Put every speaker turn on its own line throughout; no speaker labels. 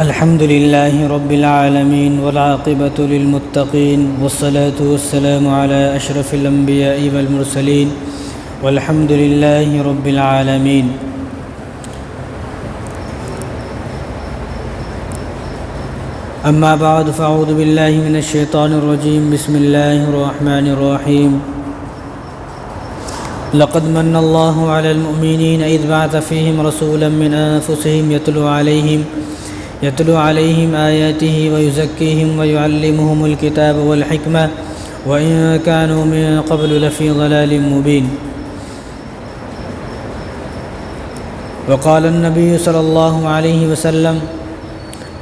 الحمد لله رب العالمين والعاقبة للمتقين والصلاة والسلام على أشرف الأنبياء والمرسلين والحمد لله رب العالمين. أما بعد فأعوذ بالله من الشيطان الرجيم. بسم الله الرحمن الرحيم. لقد من الله على المؤمنين إذ بعث فيهم رسولا من أنفسهم يتلو عليهم آياته ويزكيهم ويعلمهم الكتاب والحكمة وإن كانوا من قبل لفي ضلال مبين. وقال النبي صلى الله عليه وسلم: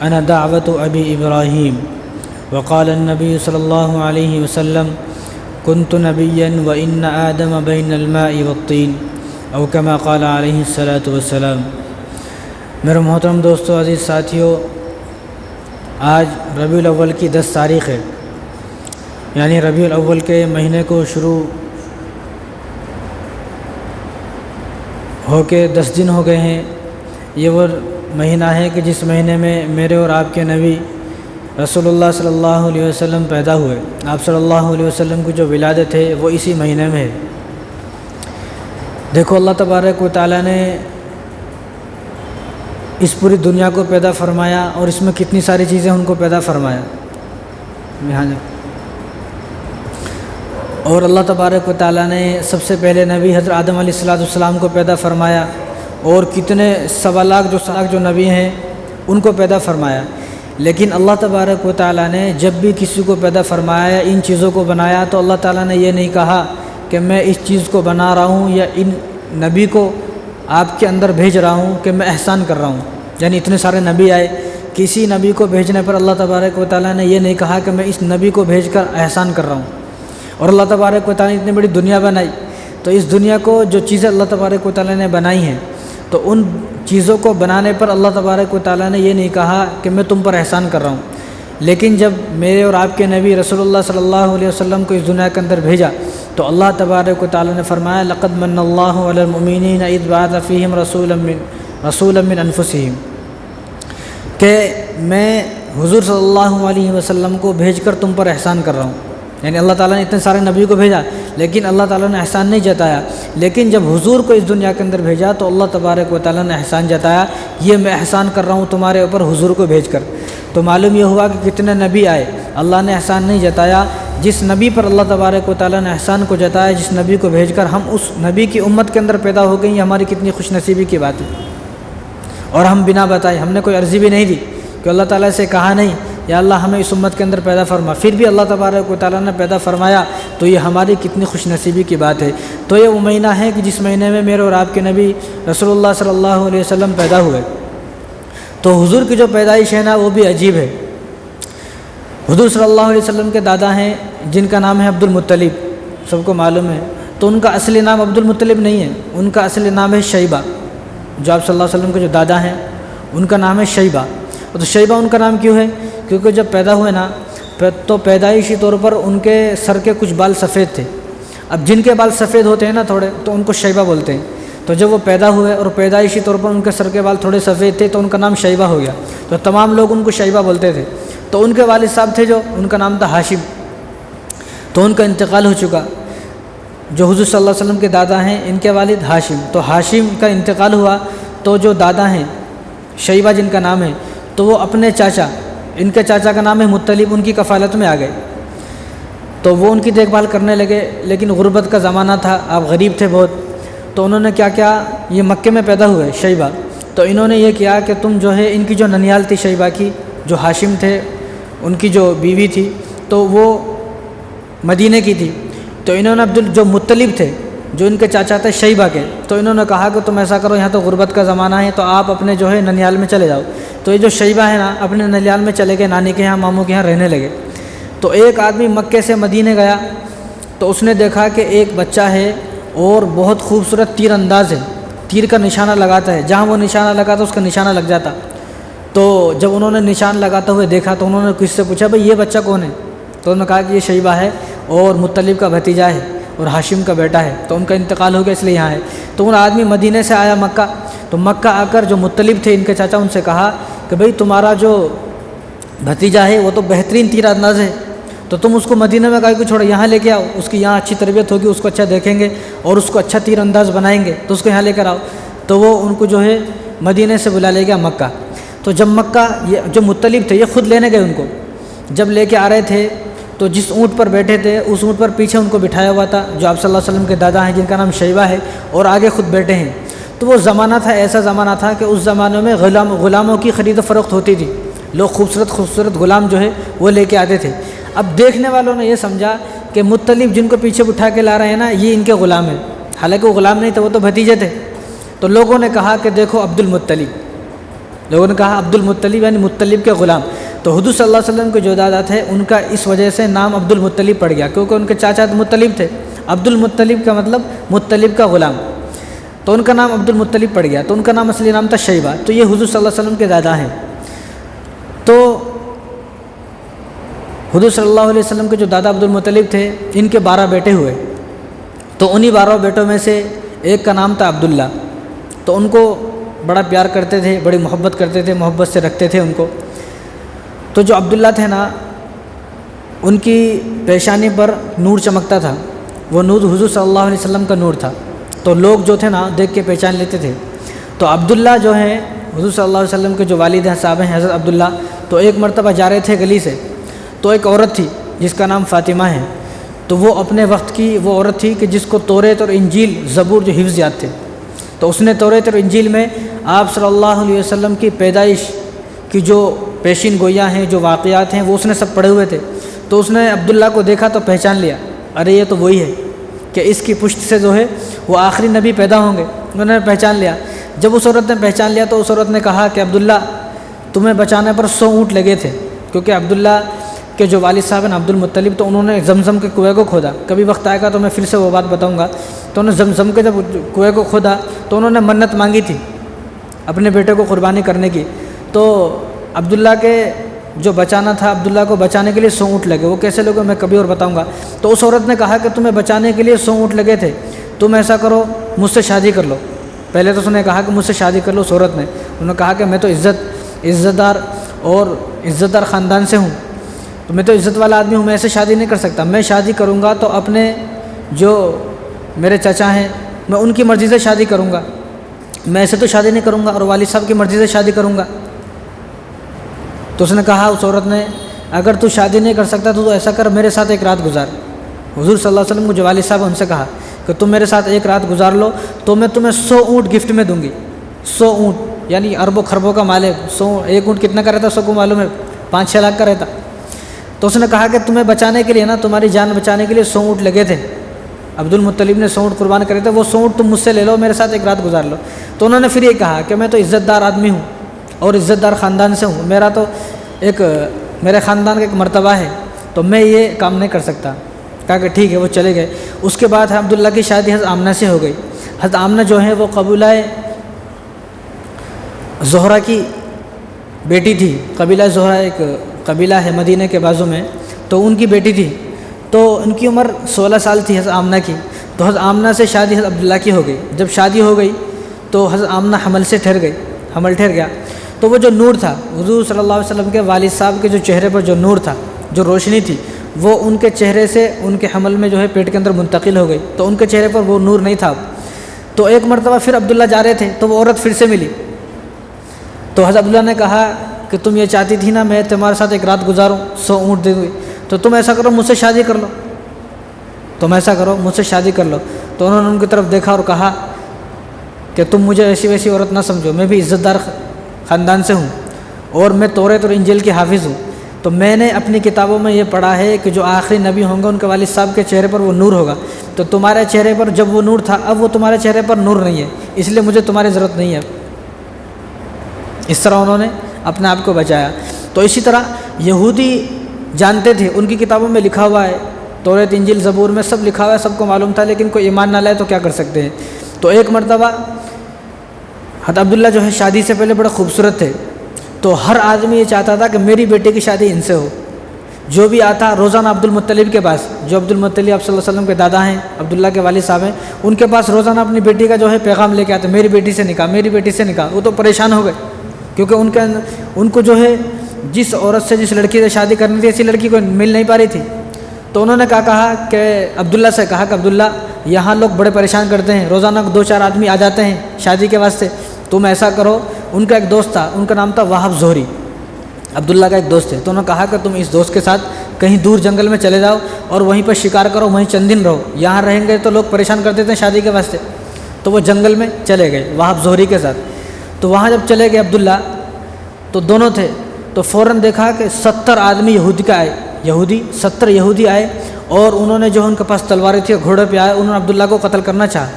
أنا دعوة أبي إبراهيم. وقال النبي صلى الله عليه وسلم: كنت نبيا وإن آدم بين الماء والطين، أو كما قال عليه الصلاة والسلام. میرے محترم دوستو، عزیز ساتھیوں، آج ربیع الاول کی 10 تاریخ ہے، یعنی ربیع الاول کے مہینے کو شروع ہو کے 10 دن ہو گئے ہیں. یہ وہ مہینہ ہے کہ جس مہینے میں میرے اور آپ کے نبی رسول اللہ صلی اللہ علیہ وسلم پیدا ہوئے. آپ صلی اللہ علیہ وسلم کی جو ولادت ہے وہ اسی مہینے میں ہے. دیکھو، اللہ تبارک و تعالیٰ نے اس پوری دنیا کو پیدا فرمایا اور اس میں کتنی ساری چیزیں ان کو پیدا فرمایا. اور اللہ تبارک و تعالیٰ نے سب سے پہلے نبی حضرت آدم علیہ السلام کو پیدا فرمایا، اور کتنے 1.25 لاکھ جو نبی ہیں ان کو پیدا فرمایا. لیکن اللہ تبارک و تعالیٰ نے جب بھی کسی کو پیدا فرمایا، ان چیزوں کو بنایا، تو اللہ تعالیٰ نے یہ نہیں کہا کہ میں اس چیز کو بنا رہا ہوں یا ان نبی کو آپ کے اندر بھیج رہا ہوں کہ میں احسان کر رہا ہوں. یعنی اتنے سارے نبی آئے، کسی نبی کو بھیجنے پر اللہ تبارک و تعالیٰ نے یہ نہیں کہا کہ میں اس نبی کو بھیج کر احسان کر رہا ہوں. اور اللہ تبارک و تعالیٰ نے اتنی بڑی دنیا بنائی، تو اس دنیا کو جو چیزیں اللہ تبارک و تعالیٰ نے بنائی ہیں، تو ان چیزوں کو بنانے پر اللہ تبارک و تعالیٰ نے یہ نہیں کہا کہ میں تم پر احسان کر رہا ہوں. لیکن جب میرے اور آپ کے نبی رسول اللہ صلی اللہ علیہ وسلم کو اس دنیا کے اندر بھیجا، تو اللہ تبارک و تعالیٰ نے فرمایا: لقد من اللہ علی المؤمنین اذ بعث فیہم رسولا من انفسہم، کہ میں حضور صلی اللہ علیہ وسلم کو بھیج کر تم پر احسان کر رہا ہوں. یعنی اللہ تعالیٰ نے اتنے سارے نبی کو بھیجا، لیکن اللہ تعالیٰ نے احسان نہیں جتایا. لیکن جب حضور کو اس دنیا کے اندر بھیجا تو اللہ تبارک و تعالیٰ نے احسان جتایا، یہ میں احسان کر رہا ہوں تمہارے اوپر حضور کو بھیج کر. تو معلوم یہ ہوا کہ کتنے نبی آئے، اللہ نے احسان نہیں جتایا. جس نبی پر اللہ تبارک و تعالیٰ نے احسان کو جتایا، جس نبی کو بھیج کر ہم اس نبی کی امت کے اندر پیدا ہو گئیں، یہ ہماری کتنی خوش نصیبی کی بات ہے. اور ہم بنا بتائے، ہم نے کوئی عرضی بھی نہیں دی کہ اللہ تعالیٰ سے کہا نہیں یا اللہ ہمیں اس امت کے اندر پیدا فرما، پھر بھی اللہ تبارک و تعالیٰ نے پیدا فرمایا. تو یہ ہماری کتنی خوش نصیبی کی بات ہے. تو یہ وہ مہینہ ہے کہ جس مہینے میں میرے اور آپ کے نبی رسول اللہ صلی اللہ علیہ وسلم پیدا ہوئے. تو حضور کی جو پیدائش ہے نا، وہ بھی عجیب ہے. حضور صلی اللہ علیہ وسلم کے دادا ہیں جن کا نام ہے عبد المطلب، سب کو معلوم ہے. تو ان کا اصلی نام عبد المطلب نہیں ہے، ان کا اصلی نام ہے شیبہ. جو آپ صلی اللہ علیہ وسلم کے جو دادا ہیں ان کا نام ہے شیبہ. تو شیبہ ان کا نام کیوں ہے؟ کیونکہ جب پیدا ہوئے نا تو پیدائشی طور پر ان کے سر کے کچھ بال سفید تھے. اب جن کے بال سفید ہوتے ہیں نا تھوڑے، تو ان کو شیبہ بولتے ہیں. تو جب وہ پیدا ہوئے اور پیدائشی طور پر ان کے سر کے بال تھوڑے سفید تھے، تو ان کا نام شیبہ ہو گیا. تو تمام لوگ ان کو شیبہ بولتے تھے. تو ان کے والد صاحب تھے جو ان کا نام تھا ہاشم. تو ان کا انتقال ہو چکا. جو حضور صلی اللہ علیہ وسلم کے دادا ہیں ان کے والد ہاشم، تو ہاشم کا انتقال ہوا. تو جو دادا ہیں شیبہ جن کا نام ہے، تو وہ اپنے چاچا، ان کے چاچا کا نام ہے مطلب، ان کی کفالت میں آ گئے. تو وہ ان کی دیکھ بھال کرنے لگے. لیکن غربت کا زمانہ تھا، آپ غریب تھے بہت. تو انہوں نے کیا کیا، یہ مکے میں پیدا ہوئے شیبہ. تو انہوں نے یہ کیا کہ تم جو ہے، ان کی جو ننیال تھی شیبہ کی، جو ہاشم تھے ان کی جو بیوی تھی، تو وہ مدینے کی تھی. تو انہوں نے جو مطلب تھے، جو ان کے چاچا تھے شیبہ کے، تو انہوں نے کہا کہ تم ایسا کرو، یہاں تو غربت کا زمانہ ہے، تو آپ اپنے جو ہے ننیال میں چلے جاؤ. تو یہ جو شیبہ ہے نا، اپنے ننیال میں چلے گئے، نانی کے یہاں، ماموں کے یہاں رہنے لگے. تو ایک آدمی مکے سے مدینے گیا، تو اس نے دیکھا کہ ایک بچہ ہے اور بہت خوبصورت تیر انداز ہے، تیر کا نشانہ لگاتا ہے، جہاں وہ نشانہ لگاتا اس کا نشانہ لگ جاتا. تو جب انہوں نے نشان لگاتے ہوئے دیکھا تو انہوں نے کسی سے پوچھا بھئی یہ بچہ کون ہے؟ تو انہوں نے کہا کہ یہ شیبہ ہے اور مطلب کا بھتیجا ہے اور ہاشم کا بیٹا ہے، تو ان کا انتقال ہو گیا اس لیے یہاں ہے. تو ان آدمی مدینے سے آیا مکہ. تو مکہ آ کر جو مطلب تھے ان کے چاچا، ان سے کہا کہ بھئی تمہارا جو بھتیجا ہے وہ تو بہترین تیر انداز ہے، تو تم اس کو مدینہ میں کہیں کو چھوڑو، یہاں لے کے آؤ، اس کی یہاں اچھی تربیت ہوگی، اس کو اچھا دیکھیں گے اور اس کو اچھا تیر انداز بنائیں گے، تو اس کو یہاں لے کر آؤ۔ تو وہ ان کو جو ہے مدینہ سے بلا لے گیا مکہ۔ تو جب مکہ یہ جو مطلب تھے یہ خود لینے گئے ان کو، جب لے کے آ رہے تھے تو جس اونٹ پر بیٹھے تھے اس اونٹ پر پیچھے ان کو بٹھایا ہوا تھا جو آپ صلی اللہ علیہ وسلم کے دادا ہیں جن کا نام شیبہ ہے، اور آگے خود بیٹھے ہیں۔ تو وہ زمانہ تھا، ایسا زمانہ تھا کہ اس زمانے میں غلاموں کی خرید و فروخت ہوتی تھی، لوگ خوبصورت غلام جو ہے وہ لے کے آتے تھے۔ اب دیکھنے والوں نے یہ سمجھا کہ مطلب جن کو پیچھے بٹھا کے لا رہے ہیں نا یہ ان کے غلام ہیں، حالانکہ وہ غلام نہیں تھے، وہ تو بھتیجے تھے۔ تو لوگوں نے کہا کہ دیکھو عبد المطلب، لوگوں نے کہا عبد المطلب یعنی مطلب کے غلام۔ تو حضور صلی اللہ علیہ وسلم کے جو دادا تھے ان کا اس وجہ سے نام عبد المطلب پڑ گیا، کیونکہ ان کے چاچا مطلب تھے۔ عبد المطلب کا مطلب مطلب کا غلام، تو ان کا نام عبد المطلب پڑ گیا، تو ان کا نام اصلی نام تھا شیبہ۔ تو یہ حضور صلی اللہ علیہ وسلم کے دادا ہیں۔ تو حضور صلی اللہ علیہ وسلم کے جو دادا عبد المطلب تھے ان کے 12 بیٹے ہوئے، تو انہی 12 بیٹوں میں سے ایک کا نام تھا عبداللہ۔ تو ان کو بڑا پیار کرتے تھے، بڑی محبت کرتے تھے، محبت سے رکھتے تھے ان کو۔ تو جو عبداللہ تھے نا ان کی پیشانی پر نور چمکتا تھا، وہ نور حضور صلی اللہ علیہ وسلم کا نور تھا، تو لوگ جو تھے نا دیکھ کے پہچان لیتے تھے۔ تو عبداللہ جو ہیں حضور صلی اللہ علیہ وسلم کے جو والد ہیں صاحب ہیں حضرت عبداللہ، تو ایک مرتبہ جا رہے تھے گلی سے، تو ایک عورت تھی جس کا نام فاطمہ ہے، تو وہ اپنے وقت کی وہ عورت تھی کہ جس کو توریت اور انجیل زبور جو حفظ یاد تھے، تو اس نے توریت اور انجیل میں آپ صلی اللہ علیہ وسلم کی پیدائش کی جو پیشین گوئیاں ہیں، جو واقعات ہیں، وہ اس نے سب پڑھے ہوئے تھے۔ تو اس نے عبداللہ کو دیکھا تو پہچان لیا، ارے یہ تو وہی ہے کہ اس کی پشت سے جو ہے وہ آخری نبی پیدا ہوں گے، انہوں نے پہچان لیا۔ جب اس عورت نے پہچان لیا تو اس عورت نے کہا کہ عبداللہ تمہیں بچانے پر 100 اونٹ لگے تھے، کیونکہ عبداللہ کے جو والد صاحب ہیں عبد المطلب، تو انہوں نے زمزم کے کنویں کو کھودا، کبھی وقت آئے گا تو میں پھر سے وہ بات بتاؤں گا۔ تو انہوں نے زمزم کے جب کنویں کو کھودا تو انہوں نے منت مانگی تھی اپنے بیٹے کو قربانی کرنے کی، تو عبداللہ کے جو بچانا تھا، عبداللہ کو بچانے کے لیے 100 اونٹ لگے، وہ کیسے لگے میں کبھی اور بتاؤں گا۔ تو اس عورت نے کہا کہ تمہیں بچانے کے لیے 100 اونٹ لگے تھے، تم ایسا کرو مجھ سے شادی کر لو۔ پہلے تو اس نے کہا کہ مجھ سے شادی کر لو، اس عورت نے، انہوں نے کہا کہ میں تو عزت دار خاندان سے ہوں، تو میں تو عزت والا آدمی ہوں، میں ایسے شادی نہیں کر سکتا، میں شادی کروں گا تو اپنے جو میرے چچا ہیں میں ان کی مرضی سے شادی کروں گا، میں ایسے تو شادی نہیں کروں گا، اور والد صاحب کی مرضی سے شادی کروں گا۔ تو اس نے کہا، اس عورت نے، اگر تو شادی نہیں کر سکتا تو ایسا کر میرے ساتھ ایک رات گزار۔ حضور صلی اللہ علیہ وسلم کو جو والد صاحب ان سے کہا کہ تم میرے ساتھ ایک رات گزار لو تو میں تمہیں 100 اونٹ گفٹ میں دوں گی۔ 100 اونٹ یعنی اربوں خربوں کا مال ہے، 100 ایک اونٹ کتنا کا رہتا سب کو معلوم ہے، 5-6 لاکھ کا رہتا۔ تو اس نے کہا کہ تمہیں بچانے کے لیے نا، تمہاری جان بچانے کے لیے 100 اونٹ لگے تھے، عبد المطلب نے 100 اونٹ قربان کرے تھے، وہ 100 اونٹ تم مجھ سے لے لو، میرے ساتھ ایک رات گزار لو۔ تو انہوں نے پھر یہ کہا کہ میں تو عزت دار آدمی ہوں اور عزت دار خاندان سے ہوں، میرا تو میرے خاندان کا ایک مرتبہ ہے، تو میں یہ کام نہیں کر سکتا۔ کہا کہ ٹھیک ہے، وہ چلے گئے۔ اس کے بعد عبداللہ کی شادی حضرت آمنہ سے ہو گئی۔ حضرت آمنہ جو ہے وہ قبیلہ زہرہ کی بیٹی تھی۔ قبیلہ زہرہ ایک قبیلہ ہے مدینہ کے بازو میں، تو ان کی بیٹی تھی، تو ان کی عمر 16 سال تھی حضرت آمنہ کی۔ تو حضرت آمنہ سے شادی حضرت عبداللہ کی ہو گئی۔ جب شادی ہو گئی تو حضرت آمنہ حمل سے ٹھہر گئی، حمل ٹھہر گیا۔ تو وہ جو نور تھا حضور صلی اللہ علیہ وسلم کے والد صاحب کے جو چہرے پر جو نور تھا، جو روشنی تھی، وہ ان کے چہرے سے ان کے حمل میں جو ہے پیٹ کے اندر منتقل ہو گئی، تو ان کے چہرے پر وہ نور نہیں تھا۔ تو ایک مرتبہ پھر عبداللہ جا رہے تھے تو وہ عورت پھر سے ملی، تو حضرت عبداللہ نے کہا کہ تم یہ چاہتی تھی نا میں تمہارے ساتھ ایک رات گزاروں، 100 اونٹ دے دوں، تو تم ایسا کرو مجھ سے شادی کر لو، تم ایسا کرو مجھ سے شادی کر لو۔ تو انہوں نے ان کی طرف دیکھا اور کہا کہ تم مجھے ایسی ویسی عورت نہ سمجھو، میں بھی عزت دار خاندان سے ہوں اور میں توریت اور انجیل کی حافظ ہوں، تو میں نے اپنی کتابوں میں یہ پڑھا ہے کہ جو آخری نبی ہوں گے ان کے والد صاحب کے چہرے پر وہ نور ہوگا، تو تمہارے چہرے پر جب وہ نور تھا اب وہ تمہارے چہرے پر نور نہیں ہے، اس لیے مجھے تمہاری ضرورت نہیں ہے۔ اس طرح انہوں نے اپنے آپ کو بچایا۔ تو اسی طرح یہودی جانتے تھے، ان کی کتابوں میں لکھا ہوا ہے، توریت انجیل زبور میں سب لکھا ہوا ہے، سب کو معلوم تھا، لیکن کوئی ایمان نہ لائے تو کیا کر سکتے ہیں۔ تو ایک مرتبہ حضرت عبداللہ جو ہے شادی سے پہلے بڑے خوبصورت تھے، تو ہر آدمی یہ چاہتا تھا کہ میری بیٹے کی شادی ان سے ہو۔ جو بھی آتا روزانہ عبد المطلب کے پاس، جو عبد المطلب آپ صلی اللہ علیہ وسلم کے دادا ہیں، عبداللہ کے والد صاحب ہیں، ان کے پاس روزانہ اپنی بیٹی کا جو ہے پیغام لے کے آتے، میری بیٹی سے نکاح، میری بیٹی سے نکاح۔ وہ تو پریشان ہو گئے کیونکہ ان کو جو ہے جس عورت سے جس لڑکی سے شادی کرنی تھی ایسی لڑکی کو مل نہیں پا رہی تھی. تو انہوں نے کہا کہ عبداللہ سے کہا کہ عبداللہ یہاں لوگ بڑے پریشان کرتے ہیں، روزانہ 2-4 آدمی آ جاتے ہیں شادی کے واسطے، تم ایسا کرو. ان کا ایک دوست تھا، ان کا نام تھا وہاب زہری، عبداللہ کا ایک دوست ہے. تو انہوں نے کہا کہ تم اس دوست کے ساتھ کہیں دور جنگل میں چلے جاؤ اور وہیں پر شکار کرو، وہیں چند دن رہو، یہاں رہیں گے تو لوگ پریشان کر دیتے ہیں شادی کے واسطے. تو وہ جنگل میں چلے گئے وہاب زہری کے ساتھ. تو وہاں جب چلے گئے عبداللہ تو دونوں تھے، تو فوراً دیکھا کہ 70 آدمی یہودی کا آئے، 70 یہودی آئے اور انہوں نے جو ان کے پاس تلواریں تھی گھوڑے پہ آئے، انہوں نے عبداللہ کو قتل کرنا چاہا.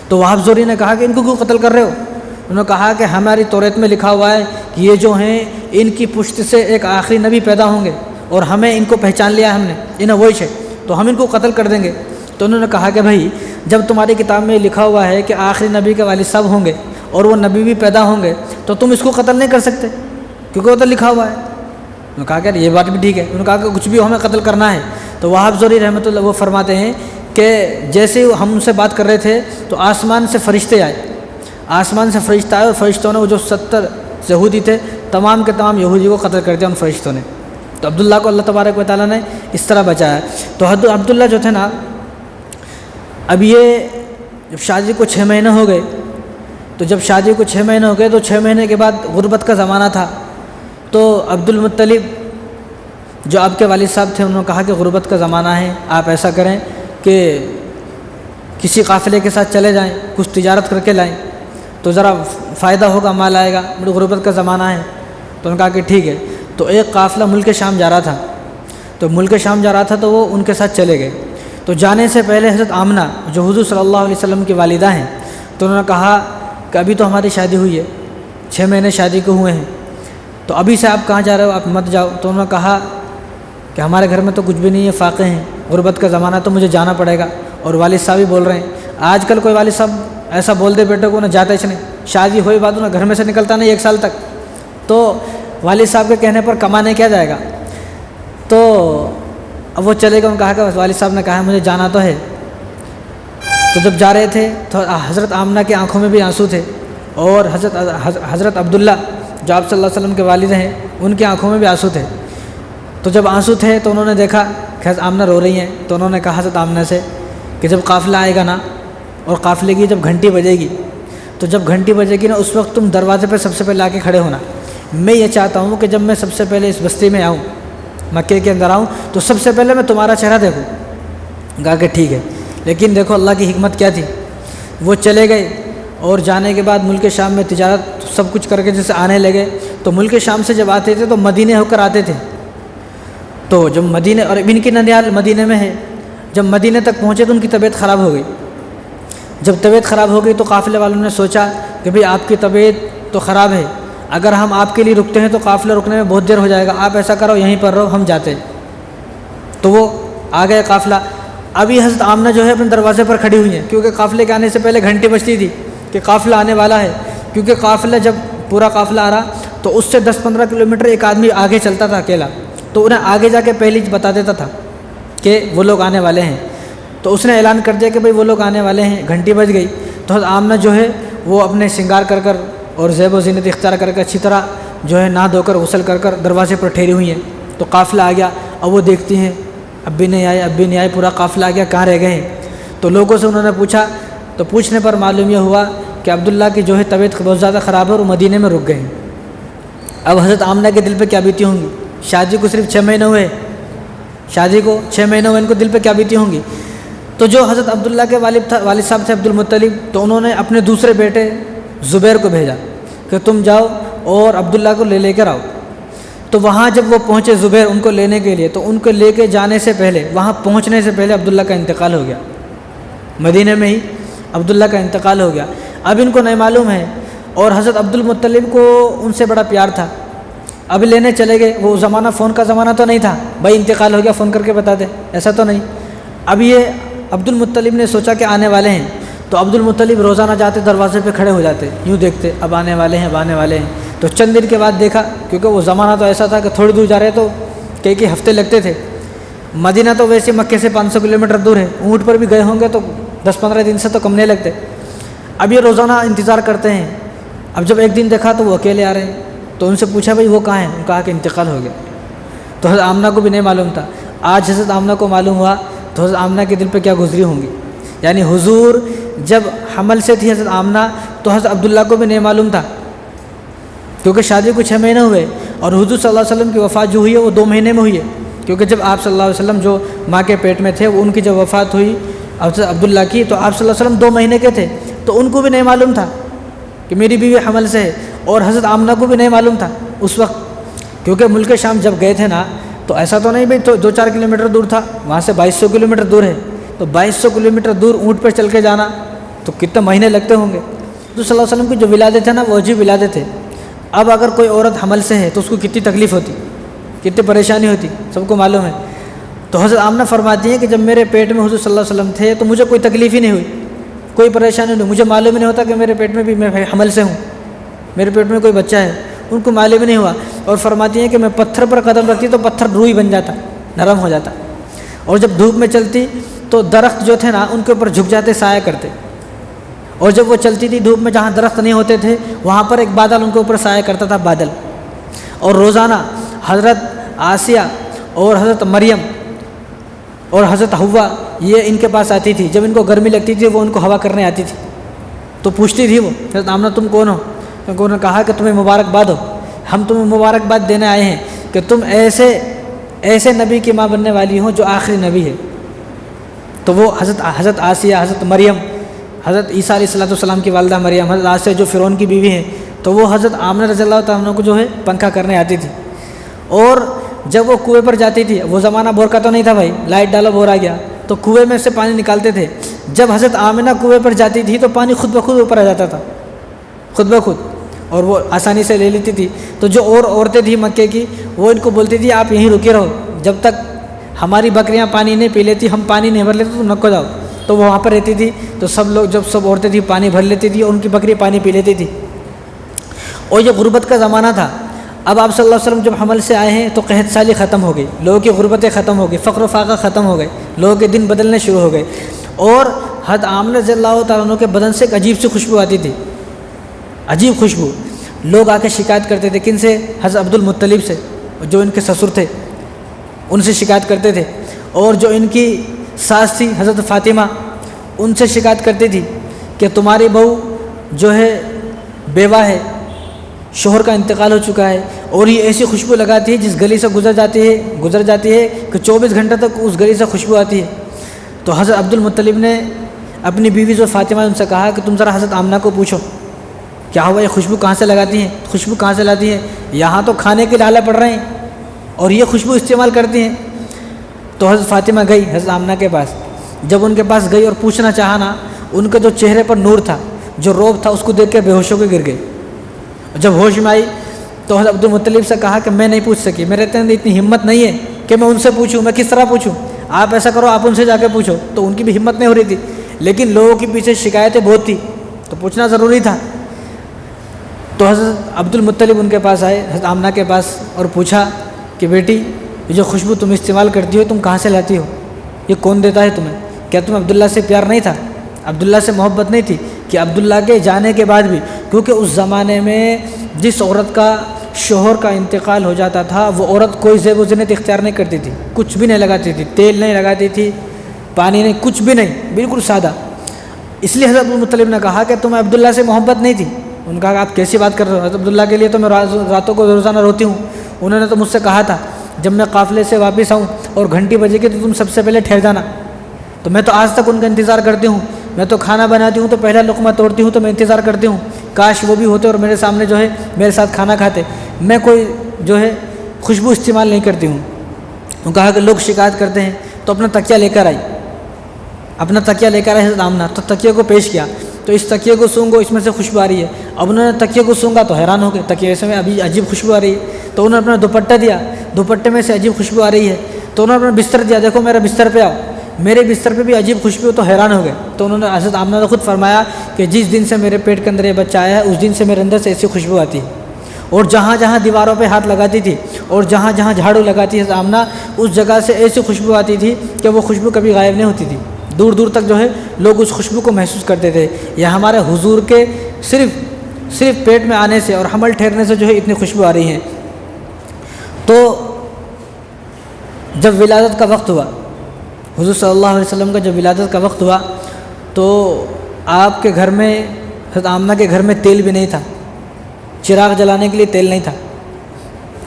تو وہاب زہری نے کہا کہ ان کو کیوں قتل کر رہے ہو؟ انہوں نے کہا کہ ہماری توریت میں لکھا ہوا ہے کہ یہ جو ہیں ان کی پشت سے ایک آخری نبی پیدا ہوں گے اور ہمیں ان کو پہچان لیا ہم نے، انہیں وہی ہے، تو ہم ان کو قتل کر دیں گے. تو انہوں نے کہا کہ بھائی جب تمہاری کتاب میں لکھا ہوا ہے کہ آخری نبی کے والد صاحب ہوں گے اور وہ نبی بھی پیدا ہوں گے تو تم اس کو قتل نہیں کر سکتے کیونکہ وہ تو لکھا ہوا ہے. انہوں نے کہا کہ یہ بات بھی ٹھیک ہے. انہوں نے کہا کہ کچھ بھی ہو ہمیں قتل کرنا ہے. تو وہاب زہری رحمۃ اللہ وہ فرماتے ہیں کہ جیسے ہم ان سے بات کر رہے تھے تو آسمان سے فرشتے آئے، آسمان سے فرشتہ آئے اور فرشتوں نے وہ جو 70 یہودی تھے تمام کے تمام یہودی کو قتل کر دیا ان فرشتوں نے. تو عبداللہ کو اللہ تبارک و تعالیٰ نے اس طرح بچایا. تو عبداللہ جو تھے نا، اب یہ جب شادی کو 6 مہینے ہو گئے، تو جب شادی کو 6 مہینے ہو گئے تو 6 مہینے کے بعد غربت کا زمانہ تھا. تو عبد المطلب جو آپ کے والد صاحب تھے انہوں نے کہا کہ غربت کا زمانہ ہے، آپ ایسا کریں کہ کسی قافلے کے ساتھ چلے جائیں، کچھ تجارت کر کے لائیں تو ذرا فائدہ ہوگا، مال آئے گا، بڑی غربت کا زمانہ ہے. تو انہوں نے کہا کہ ٹھیک ہے. تو ایک قافلہ ملک شام جا رہا تھا، تو ملک شام جا رہا تھا تو وہ ان کے ساتھ چلے گئے. تو جانے سے پہلے حضرت آمنہ جو حضور صلی اللہ علیہ وسلم کی والدہ ہیں، تو انہوں نے کہا کہ ابھی تو ہماری شادی ہوئی ہے، 6 مہینے شادی کو ہوئے ہیں، تو ابھی سے آپ کہاں جا رہے ہو، آپ مت جاؤ. تو انہوں نے کہا کہ ہمارے گھر میں تو کچھ بھی نہیں ہے، فاقے ہیں، غربت کا زمانہ تو مجھے جانا پڑے گا. اور والد صاحب بھی بول رہے ہیں. آج کل کوئی والد صاحب ایسا بول دے بیٹے کو انہیں جاتا ہی نہیں، شادی ہوئی بات انہیں گھر میں سے نکلتا نہیں 1 سال تک. تو والد صاحب کے کہنے پر کمانے کیا جائے گا. تو اب وہ چلے گئے. انہوں نے کہا کہ والد صاحب نے کہا مجھے جانا تو ہے. تو جب جا رہے تھے تو حضرت آمنہ کی آنکھوں میں بھی آنسو تھے اور حضرت عبداللہ جو آپ صلی اللہ علیہ وسلم کے والد ہیں ان کی آنکھوں میں بھی آنسو تھے. تو جب آنسو تھے تو انہوں نے دیکھا کہ حضرت آمنہ رو رہی ہیں. تو انہوں نے کہا حضرت آمنہ سے کہ جب قافلہ آئے گا نا اور قافلے کی جب گھنٹی بجے گی، تو جب گھنٹی بجے گی نا اس وقت تم دروازے پہ سب سے پہلے آ کے کھڑے ہونا. میں یہ چاہتا ہوں کہ جب میں سب سے پہلے اس بستی میں آؤں، مکے کے اندر آؤں، تو سب سے پہلے میں تمہارا چہرہ دیکھوں. کہا کہ ٹھیک ہے. لیکن دیکھو اللہ کی حکمت کیا تھی. وہ چلے گئے اور جانے کے بعد ملک شام میں تجارت سب کچھ کر کے جیسے آنے لگے. تو ملک شام سے جب آتے تھے تو مدینے ہو کر آتے تھے. تو جب مدینے، اور ابن کی ننیال مدینے میں ہے، جب مدینے تک پہنچے تو ان کی طبیعت خراب ہو گئی. جب طبیعت خراب ہو گئی تو قافلے والوں نے سوچا کہ بھئی آپ کی طبیعت تو خراب ہے، اگر ہم آپ کے لیے رکتے ہیں تو قافلہ رکنے میں بہت دیر ہو جائے گا، آپ ایسا کرو یہیں پر رہو، ہم جاتے. تو وہ آ گئے قافلہ. ابھی حضرت آمنہ جو ہے اپنے دروازے پر کھڑی ہوئی ہیں کیونکہ قافلے کے آنے سے پہلے گھنٹی بجتی تھی کہ قافلہ آنے والا ہے. کیونکہ قافلہ جب پورا قافلہ آ رہا تو اس سے 10-15 کلومیٹر ایک آدمی آگے چلتا تھا اکیلا، تو انہیں آگے جا کے پہلے بتا دیتا تھا کہ وہ لوگ آنے والے ہیں. تو اس نے اعلان کر دیا کہ بھئی وہ لوگ آنے والے ہیں. گھنٹی بج گئی تو حضرت آمنہ جو ہے وہ اپنے سنگار کر کر اور زیب و زینت اختیار کر کے اچھی طرح جو ہے نہا دھو کر غسل کر کر دروازے پر ٹھہری ہوئی ہیں. تو قافلہ آ گیا. اب وہ دیکھتی ہیں اب بھی نہیں آئے، اب بھی نہیں آئے، پورا قافلہ آ گیا، کہاں رہ گئے ہیں. تو لوگوں سے انہوں نے پوچھا تو پوچھنے پر معلوم یہ ہوا کہ عبداللہ کی جو ہے طبیعت بہت زیادہ خراب ہے اور وہ مدینے میں رک گئے ہیں. اب حضرت آمنہ کے دل پہ کیا بیتی ہوں گی. شادی کو صرف 6 مہینے ہوئے، شادی کو 6 مہینے ہوئے، ان کو دل پہ کیا بیتی ہوں گی. تو جو حضرت عبداللہ کے والد صاحب تھے عبد المطلب، تو انہوں نے اپنے دوسرے بیٹے زبیر کو بھیجا کہ تم جاؤ اور عبداللہ کو لے کر آؤ. تو وہاں جب وہ پہنچے زبیر ان کو لینے کے لیے، تو ان کو لے کے جانے سے پہلے، وہاں پہنچنے سے پہلے عبداللہ کا انتقال ہو گیا. مدینے میں ہی عبداللہ کا انتقال ہو گیا. اب ان کو نہیں معلوم ہے اور حضرت عبد المطلب کو ان سے بڑا پیار تھا. اب لینے چلے گئے. وہ زمانہ فون کا زمانہ تو نہیں تھا بھائی انتقال ہو گیا فون کر کے بتا دے، ایسا تو نہیں. اب یہ عبد المطلب نے سوچا کہ آنے والے ہیں. تو عبد المطلب روزانہ جاتے دروازے پہ کھڑے ہو جاتے، یوں دیکھتے اب آنے والے ہیں، اب آنے والے ہیں. تو چند دن کے بعد دیکھا، کیونکہ وہ زمانہ تو ایسا تھا کہ تھوڑی دور جا رہے تو کئی ہفتے لگتے تھے. مدینہ تو ویسے مکے سے 500 کلومیٹر دور ہے، اونٹ پر بھی گئے ہوں گے تو 10-15 دن سے تو کم نہیں لگتے. اب یہ روزانہ انتظار کرتے ہیں. اب جب ایک دن دیکھا تو وہ اکیلے آ رہے ہیں. تو ان سے پوچھا بھائی وہ کہاں ہیں؟ ان کہا کہ انتقال ہو گیا۔ تو حضرت آمنہ کو بھی نہیں معلوم تھا، آج حضرت آمنہ کو معلوم ہوا تو حضرت آمنہ کے دل پہ کیا گزری ہوں گی۔ یعنی حضور جب حمل سے تھی حضرت آمنہ تو حضرت عبداللہ کو بھی نہیں معلوم تھا، کیونکہ شادی کو 6 مہینے ہوئے، اور حضور صلی اللہ علیہ وسلم کی وفات جو ہوئی ہے وہ 2 مہینے میں ہوئی ہے، کیونکہ جب آپ صلی اللہ علیہ وسلم جو ماں کے پیٹ میں تھے وہ ان کی جب وفات ہوئی حضرت عبداللہ کی، تو آپ صلی اللہ علیہ وسلم 2 مہینے کے تھے، تو ان کو بھی نہیں معلوم تھا کہ میری بیوی حمل سے ہے، اور حضرت آمنہ کو بھی نہیں معلوم تھا اس وقت، کیونکہ ملک شام جب گئے تھے نا تو ایسا تو نہیں بھائی تو 2-4 کلومیٹر دور تھا، وہاں سے 2200 کلومیٹر دور ہے، تو 2200 کلومیٹر دور اونٹ پہ چل کے جانا تو کتنے مہینے لگتے ہوں گے۔ تو صلی اللہ علیہ وسلم کی جو ولادت ہے نا وہ عجیب ولادت ہے۔ اب اگر کوئی عورت حمل سے ہے تو اس کو کتنی تکلیف ہوتی، کتنی پریشانی ہوتی، سب کو معلوم ہے۔ تو حضرت آمنہ فرماتی ہیں کہ جب میرے پیٹ میں حضور صلی اللہ علیہ وسلم تھے تو مجھے کوئی تکلیف ہی نہیں ہوئی، کوئی پریشانی نہیں، مجھے معلوم ہی نہیں ہوتا کہ میرے پیٹ میں بھی میں حمل سے ہوں، میرے پیٹ میں کوئی بچہ ہے، ان کو معلوم ہی نہیں ہوا۔ اور فرماتی ہیں کہ میں پتھر پر قدم رکھتی تو پتھر روئی بن جاتا، نرم ہو جاتا، اور جب دھوپ میں چلتی تو درخت جو تھے نا ان کے اوپر جھک جاتے، سایہ کرتے، اور جب وہ چلتی تھی دھوپ میں جہاں درخت نہیں ہوتے تھے وہاں پر ایک بادل ان کے اوپر سایہ کرتا تھا، بادل۔ اور روزانہ حضرت آسیہ اور حضرت مریم اور حضرت حوا یہ ان کے پاس آتی تھی، جب ان کو گرمی لگتی تھی وہ ان کو ہوا کرنے آتی تھی، تو پوچھتی تھی وہ حضرت آمنہ تم کون ہو؟ تو انہوں نے کہا کہ تمہیں مبارکباد ہو، ہم تمہیں مبارکباد دینے آئے ہیں کہ تم ایسے نبی کی ماں بننے والی ہوں جو آخری نبی ہے۔ تو وہ حضرت آسیہ، حضرت مریم، حضرت عیسیٰ علیہ السلام کی والدہ مریم، حضرت آسیہ جو فرعون کی بیوی ہیں، تو وہ حضرت آمنہ رضی اللہ تعالیٰ عنہ کو جو ہے پنکھا کرنے آتی تھی۔ اور جب وہ کنویں پر جاتی تھی، وہ زمانہ بور کا تو نہیں تھا بھائی، لائٹ ڈالو بور آ گیا، تو کنویں میں سے پانی نکالتے تھے، جب حضرت آمنہ کنویں پر جاتی تھی تو پانی خود بخود اوپر آ جاتا تھا، خود بخود، اور وہ آسانی سے لے لیتی تھی۔ تو جو اور عورتیں تھیں مکے کی وہ ان کو بولتی تھی آپ یہیں رکے رہو، جب تک ہماری بکریاں پانی نہیں پی لیتی، ہم پانی نہیں بھر لیتے تو نکو جاؤ۔ تو وہ وہاں پر رہتی تھی، تو جب سب عورتیں تھیں پانی بھر لیتی تھی اور ان کی بکری پانی پی لیتی تھی۔ اور یہ غربت کا زمانہ تھا۔ اب آپ صلی اللہ علیہ وسلم جب حمل سے آئے ہیں تو قحط سالی ختم ہو گئی، لوگوں کی غربتیں ختم ہو گئی، فقر و فاقہ ختم ہو گئے، لوگوں کے دن بدلنے شروع ہو گئے، اور حضرت آمنہ رضی اللہ تعالیٰ عنہ کے بدن سے ایک عجیب سی خوشبو آتی تھی، عجیب خوشبو۔ لوگ آ کے شکایت کرتے تھے، کن سے؟ حضرت عبد المطلب سے، جو ان کے سسر تھے، ان سے شکایت کرتے تھے، اور جو ان کی ساس تھی حضرت فاطمہ ان سے شکایت کرتی تھی کہ تمہاری بہو جو ہے بیوہ ہے، شوہر کا انتقال ہو چکا ہے، اور یہ ایسی خوشبو لگاتی ہے جس گلی سے گزر جاتی ہے کہ 24 گھنٹے تک اس گلی سے خوشبو آتی ہے۔ تو حضرت عبد المطلب نے اپنی بیوی جو فاطمہ ان سے کہا کہ تم ذرا حضرت آمنہ کو پوچھو کیا ہوا، یہ خوشبو کہاں سے لگاتی ہیں، خوشبو کہاں سے لاتی ہیں، یہاں تو کھانے کے ڈالے پڑ رہے ہیں اور یہ خوشبو استعمال کرتی ہیں۔ تو حضرت فاطمہ گئی حضرت آمنہ کے پاس، جب ان کے پاس گئی اور پوچھنا چاہا نا، ان کے جو چہرے پر نور تھا، جو روب تھا، اس کو دیکھ کے بے ہوش ہو کے گر گئی۔ جب ہوش میں آئی تو حضرت عبد المطلب سے کہا کہ میں نہیں پوچھ سکی، میرے اندر اتنی ہمت نہیں ہے کہ میں ان سے پوچھوں، میں کس طرح پوچھوں، آپ ایسا کرو آپ ان سے جا کے پوچھو۔ تو ان کی بھی ہمت نہیں ہو رہی تھی، لیکن لوگوں کے پیچھے شکایتیں بہت تھی تو پوچھنا ضروری تھا۔ تو حضرت عبد المطلب ان کے پاس آئے، حضرت آمنہ کے پاس، اور پوچھا کہ بیٹی یہ جو خوشبو تم استعمال کرتی ہو تم کہاں سے لاتی ہو، یہ کون دیتا ہے تمہیں، کیا تمہیں عبداللہ سے پیار نہیں تھا، عبداللہ سے محبت نہیں تھی؟ کہ عبداللہ کے جانے کے بعد بھی، کیونکہ اس زمانے میں جس عورت کا شوہر کا انتقال ہو جاتا تھا وہ عورت کوئی زیب و زینت اختیار نہیں کرتی تھی، کچھ بھی نہیں لگاتی تھی، تیل نہیں لگاتی تھی، پانی نہیں، کچھ بھی نہیں، بالکل سادہ۔ اس لیے حضرت المطلب نے کہا کہ تمہیں عبداللہ سے محبت نہیں تھی۔ ان کا آپ کیسی بات کر رہے ہو، حضرت عبداللہ کے لیے تو میں راتوں کو روزانہ روتی ہوں، انہوں نے تو مجھ سے کہا تھا جب میں قافلے سے واپس آؤں اور گھنٹی بجے گی تو تم سب سے پہلے ٹھہر جانا، تو میں تو آج تک ان کا انتظار کرتی ہوں، میں تو کھانا بناتی ہوں تو پہلا لقمہ توڑتی ہوں تو میں انتظار کرتی ہوں کاش وہ بھی ہوتے اور میرے سامنے جو ہے میرے ساتھ کھانا کھاتے، میں کوئی جو ہے خوشبو استعمال نہیں کرتی ہوں۔ تو کہا کہ لوگ شکایت کرتے ہیں، تو اپنا تکیہ لے کر آئی، حضرت آمنہ، تو تکیے کو پیش کیا، تو اس تکیے کو سونگو، اس میں سے خوشبو آ رہی ہے۔ اب انہوں نے تکیے کو سونگا تو حیران ہو گئے، تکیے سے میں ابھی عجیب خوشبو آ رہی ہے، تو انہوں نے اپنا دوپٹہ دیا، دوپٹے میں سے عجیب خوشبو آ رہی ہے، تو انہوں نے اپنا بستر دیا، دیکھو میرے بستر پہ آؤ، میرے بستر پہ بھی عجیب خوشبو، تو حیران ہو گئے۔ تو انہوں نے حضرت آمنہ نے خود فرمایا کہ جس دن سے میرے پیٹ کے اندر یہ بچہ آیا ہے اس دن سے میرے اندر سے ایسی خوشبو آتی ہے، اور جہاں جہاں دیواروں پہ ہاتھ لگاتی تھی اور جہاں جہاں جھاڑو لگاتی حضرت آمنہ، اس جگہ سے ایسی خوشبو آتی تھی کہ وہ خوشبو کبھی غائب نہیں ہوتی تھی، دور دور تک جو ہے لوگ اس خوشبو کو محسوس کرتے تھے۔ یہ ہمارے حضور کے صرف صرف پیٹ میں آنے سے اور حمل ٹھہرنے سے جو ہے اتنی خوشبو آ رہی ہیں۔ تو جب ولادت کا وقت ہوا، حضور صلی اللہ علیہ وسلم کا جب ولادت کا وقت ہوا تو آپ کے گھر میں، حضرت آمنہ کے گھر میں تیل بھی نہیں تھا، چراغ جلانے کے لیے تیل نہیں تھا،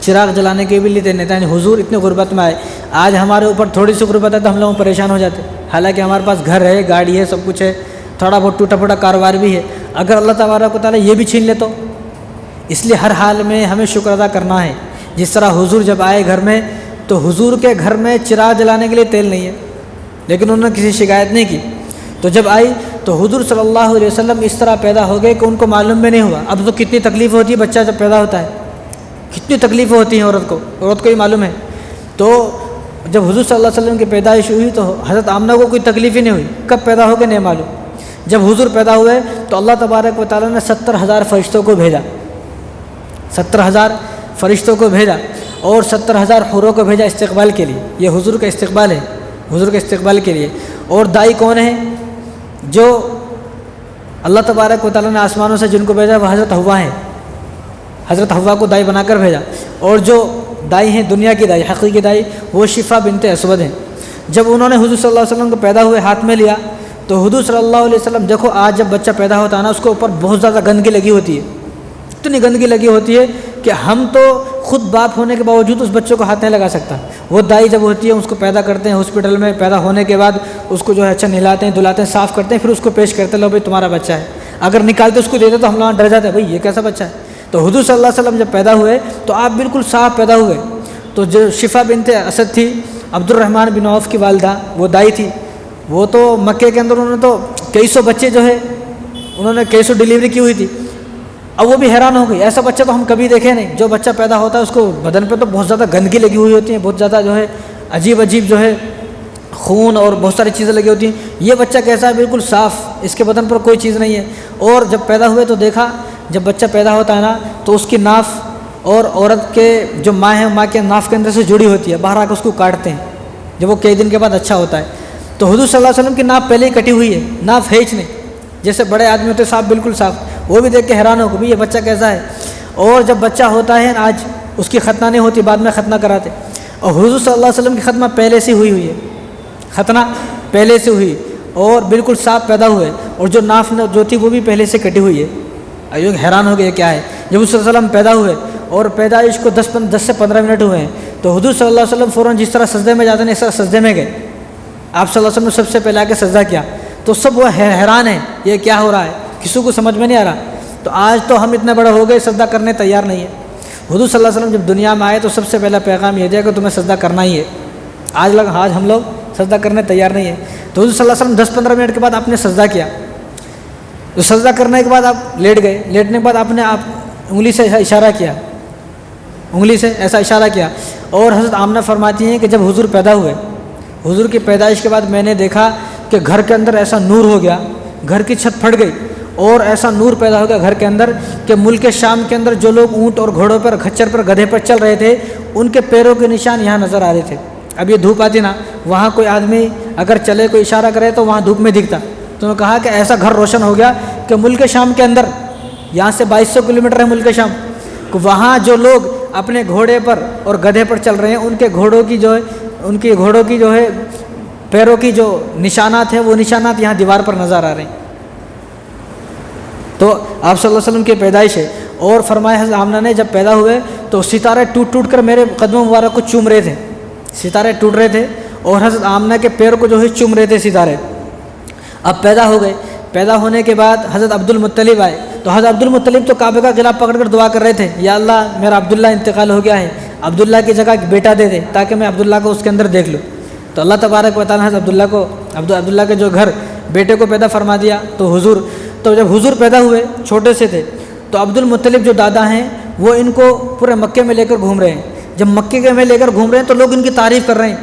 چراغ جلانے کے لیے تیل نہیں تھا، یعنی حضور اتنے غربت میں آئے۔ آج ہمارے اوپر تھوڑی سی غربت ہے تو ہم لوگ پریشان ہو جاتے، حالانکہ ہمارے پاس گھر ہے، گاڑی ہے، سب کچھ ہے، تھوڑا بہت ٹوٹا پھوٹا کاروبار بھی ہے، اگر اللہ تبارک و تعالیٰ یہ بھی چھین لے تو۔ اس لیے ہر حال میں ہمیں شکر ادا کرنا ہے۔ جس طرح حضور جب آئے گھر میں تو حضور کے گھر میں چراغ جلانے کے لیے تیل نہیں ہے، لیکن انہوں نے کسی شکایت نہیں کی۔ تو جب آئی تو حضور صلی اللہ علیہ وسلم اس طرح پیدا ہو گئے کہ ان کو معلوم بھی نہیں ہوا۔ اب تو کتنی تکلیف ہوتی ہے بچہ جب پیدا ہوتا ہے، کتنی تکلیفیں ہوتی ہیں عورت کو ہی معلوم ہے۔ تو جب حضور صلی اللہ علیہ وسلم کی پیدائش ہوئی تو حضرت آمنہ کو کوئی تکلیف ہی نہیں ہوئی، کب پیدا ہو گئے نہیں معلوم۔ جب حضور پیدا ہوئے تو اللہ تبارک و تعالیٰ نے 70,000 فرشتوں کو بھیجا، 70,000 فرشتوں کو بھیجا اور 70,000 حوروں کو بھیجا استقبال کے لیے۔ یہ حضور کا استقبال ہے، حضور کے استقبال کے لیے۔ اور دائی کون ہے؟ جو اللہ تبارک و تعالیٰ نے آسمانوں سے جن کو بھیجا وہ حضرت حوا ہیں، حضرت حوا کو دائی بنا کر بھیجا۔ اور جو دائی ہیں دنیا کی دائی، حقیقی دائی، وہ شفا بنت اسود ہیں۔ جب انہوں نے حضور صلی اللہ علیہ وسلم کو پیدا ہوئے ہاتھ میں لیا تو حضور صلی اللہ علیہ وسلم، دیکھو آج جب بچہ پیدا ہوتا ہے نا، اس کے اوپر بہت زیادہ گندگی لگی ہوتی ہے، اتنی گندگی لگی ہوتی ہے کہ ہم تو خود باپ ہونے کے باوجود اس بچوں کو ہاتھ نہیں لگا سکتا۔ وہ دائی جب ہوتی ہے اس کو پیدا کرتے ہیں ہاسپٹل میں، پیدا ہونے کے بعد اس کو جو ہے اچھا نہلاتے ہیں، دھلاتے ہیں، صاف کرتے ہیں، پھر اس کو پیش کرتے ہیں، لو بھائی تمہارا بچہ ہے۔ اگر نکالتے اس کو دیتے تو ہم لوگ ڈر جاتے ہیں، بھائی یہ کیسا بچہ ہے۔ تو حضور صلی اللہ علیہ وسلم جب پیدا ہوئے تو آپ بالکل صاف پیدا ہوئے۔ تو جو شفا بنت اسد تھی، عبد الرحمن بن عوف کی والدہ، وہ دائی تھی، وہ تو مکے کے اندر انہوں نے تو کئی سو بچے جو ہے انہوں نے کئی سو ڈیلیوری کی ہوئی تھی۔ اب وہ بھی حیران ہو گئی، ایسا بچہ تو ہم کبھی دیکھے نہیں۔ جو بچہ پیدا ہوتا ہے اس کو بدن پہ تو بہت زیادہ گندگی لگی ہوئی ہوتی ہے، بہت زیادہ جو ہے عجیب جو ہے خون اور بہت ساری چیزیں لگی ہوتی ہیں۔ یہ بچہ کیسا ہے؟ بالکل صاف، اس کے بدن پر کوئی چیز نہیں ہے۔ اور جب پیدا ہوئے تو دیکھا، جب بچہ پیدا ہوتا ہے نا تو اس کی ناف اور عورت کے جو ماں ہے، ماں کے ناف کے اندر سے جڑی ہوتی ہے، باہر آ کے اس کو کاٹتے ہیں جب وہ کئی دن کے بعد اچھا ہوتا ہے۔ تو حضور صلی اللہ علیہ وسلم کی ناف پہلے ہی کٹی ہوئی ہے، ناف ہے ہی نہیں، جیسے بڑے آدمی ہوتے صاف، بالکل صاف۔ وہ بھی دیکھ کے حیران ہو کہ یہ بچہ کیسا ہے۔ اور جب بچہ ہوتا ہے آج اس کی ختنہ نہیں ہوتی، بعد میں ختنہ کراتے، اور حضور صلی اللہ علیہ وسلم کی ختنہ پہلے سے ہوئی ہے، ختنہ پہلے سے ہوئی اور بالکل صاف پیدا ہوئے، اور جو ناف جو تھی وہ بھی پہلے سے کٹی ہوئی ہے۔ ایوب حیران ہو گئے کیا ہے۔ جب حضور صلی اللہ علیہ وسلم پیدا ہوئے اور پیدائش کو 10 سے 15 منٹ ہوئے ہیں تو حضور صلی اللہ علیہ وسلم فوراً جس طرح سجدے میں جاتے ہیں اس طرح سجدے میں گئے۔ آپ صلی اللہ علیہ وسلم نے سب سے پہلے آ کے سجدہ کیا تو سب وہ حیران ہیں، یہ کیا ہو رہا ہے، کسی کو سمجھ میں نہیں آ رہا۔ تو آج تو ہم اتنے بڑے ہو گئے سجدہ کرنے تیار نہیں ہے۔ حضور صلی اللہ علیہ وسلم جب دنیا میں آئے تو سب سے پہلا پیغام یہ دیا کہ تمہیں سجدہ کرنا ہی ہے۔ آج ہم لوگ سجدہ کرنے تیار نہیں ہے۔ تو حضور صلی اللہ علیہ وسلم 10-15 منٹ کے بعد آپ نے سجدہ کیا۔ تو سجدہ کرنے کے بعد آپ لیٹ گئے، لیٹنے کے بعد آپ نے انگلی سے اشارہ کیا، انگلی سے ایسا اشارہ کیا۔ اور حضرت آمنہ فرماتی ہیں کہ جب حضور پیدا ہوئے، حضور کی پیدائش کے بعد میں نے دیکھا کہ گھر کے اندر ایسا نور ہو گیا، گھر کی چھت پھٹ گئی اور ایسا نور پیدا ہو گیا گھر کے اندر کہ ملک شام کے اندر جو لوگ اونٹ اور گھوڑوں پر، کھچر پر، گدھے پر چل رہے تھے ان کے پیروں کے نشان یہاں نظر آ رہے تھے۔ اب یہ دھوپ آتی نا، وہاں کوئی آدمی اگر چلے کوئی اشارہ کرے تو وہاں دھوپ میں دکھتا۔ تو انہوں نے کہا کہ ایسا گھر روشن ہو گیا کہ ملک شام کے اندر، یہاں سے 2200 کلومیٹر ہے ملک شام، وہاں جو لوگ اپنے گھوڑے پر اور گدھے پر چل رہے ہیں ان کے گھوڑوں کی جو ہے پیروں کی جو نشانات ہیں وہ نشانات یہاں دیوار پر نظر آ رہے ہیں۔ تو آپ صلی اللہ علیہ وسلم کی پیدائش ہے۔ اور فرمایا حضرت آمنہ نے جب پیدا ہوئے تو ستارے ٹوٹ کر میرے قدموں مبارک کو چوم رہے تھے، ستارے ٹوٹ رہے تھے اور حضرت آمنہ کے پیر کو جو ہے چوم رہے تھے ستارے۔ اب پیدا ہو گئے، پیدا ہونے کے بعد حضرت عبد المطلب آئے تو حضرت عبد المطلب تو کعبے کا غلاف پکڑ کر دعا کر رہے تھے، یا اللہ میرا عبداللہ انتقال ہو گیا ہے، عبداللہ کی جگہ ایک بیٹا دے دے تاکہ میں عبداللہ کو اس کے اندر دیکھ لوں۔ تو اللہ تبارک و تعالیٰ حضرت عبداللہ کے جو گھر بیٹے کو پیدا فرما دیا۔ تو جب حضور پیدا ہوئے چھوٹے سے تھے تو عبد المطلب جو دادا ہیں وہ ان کو پورے مکے میں لے کر گھوم رہے ہیں۔ جب مکے میں لے کر گھوم رہے ہیں تو لوگ ان کی تعریف کر رہے ہیں،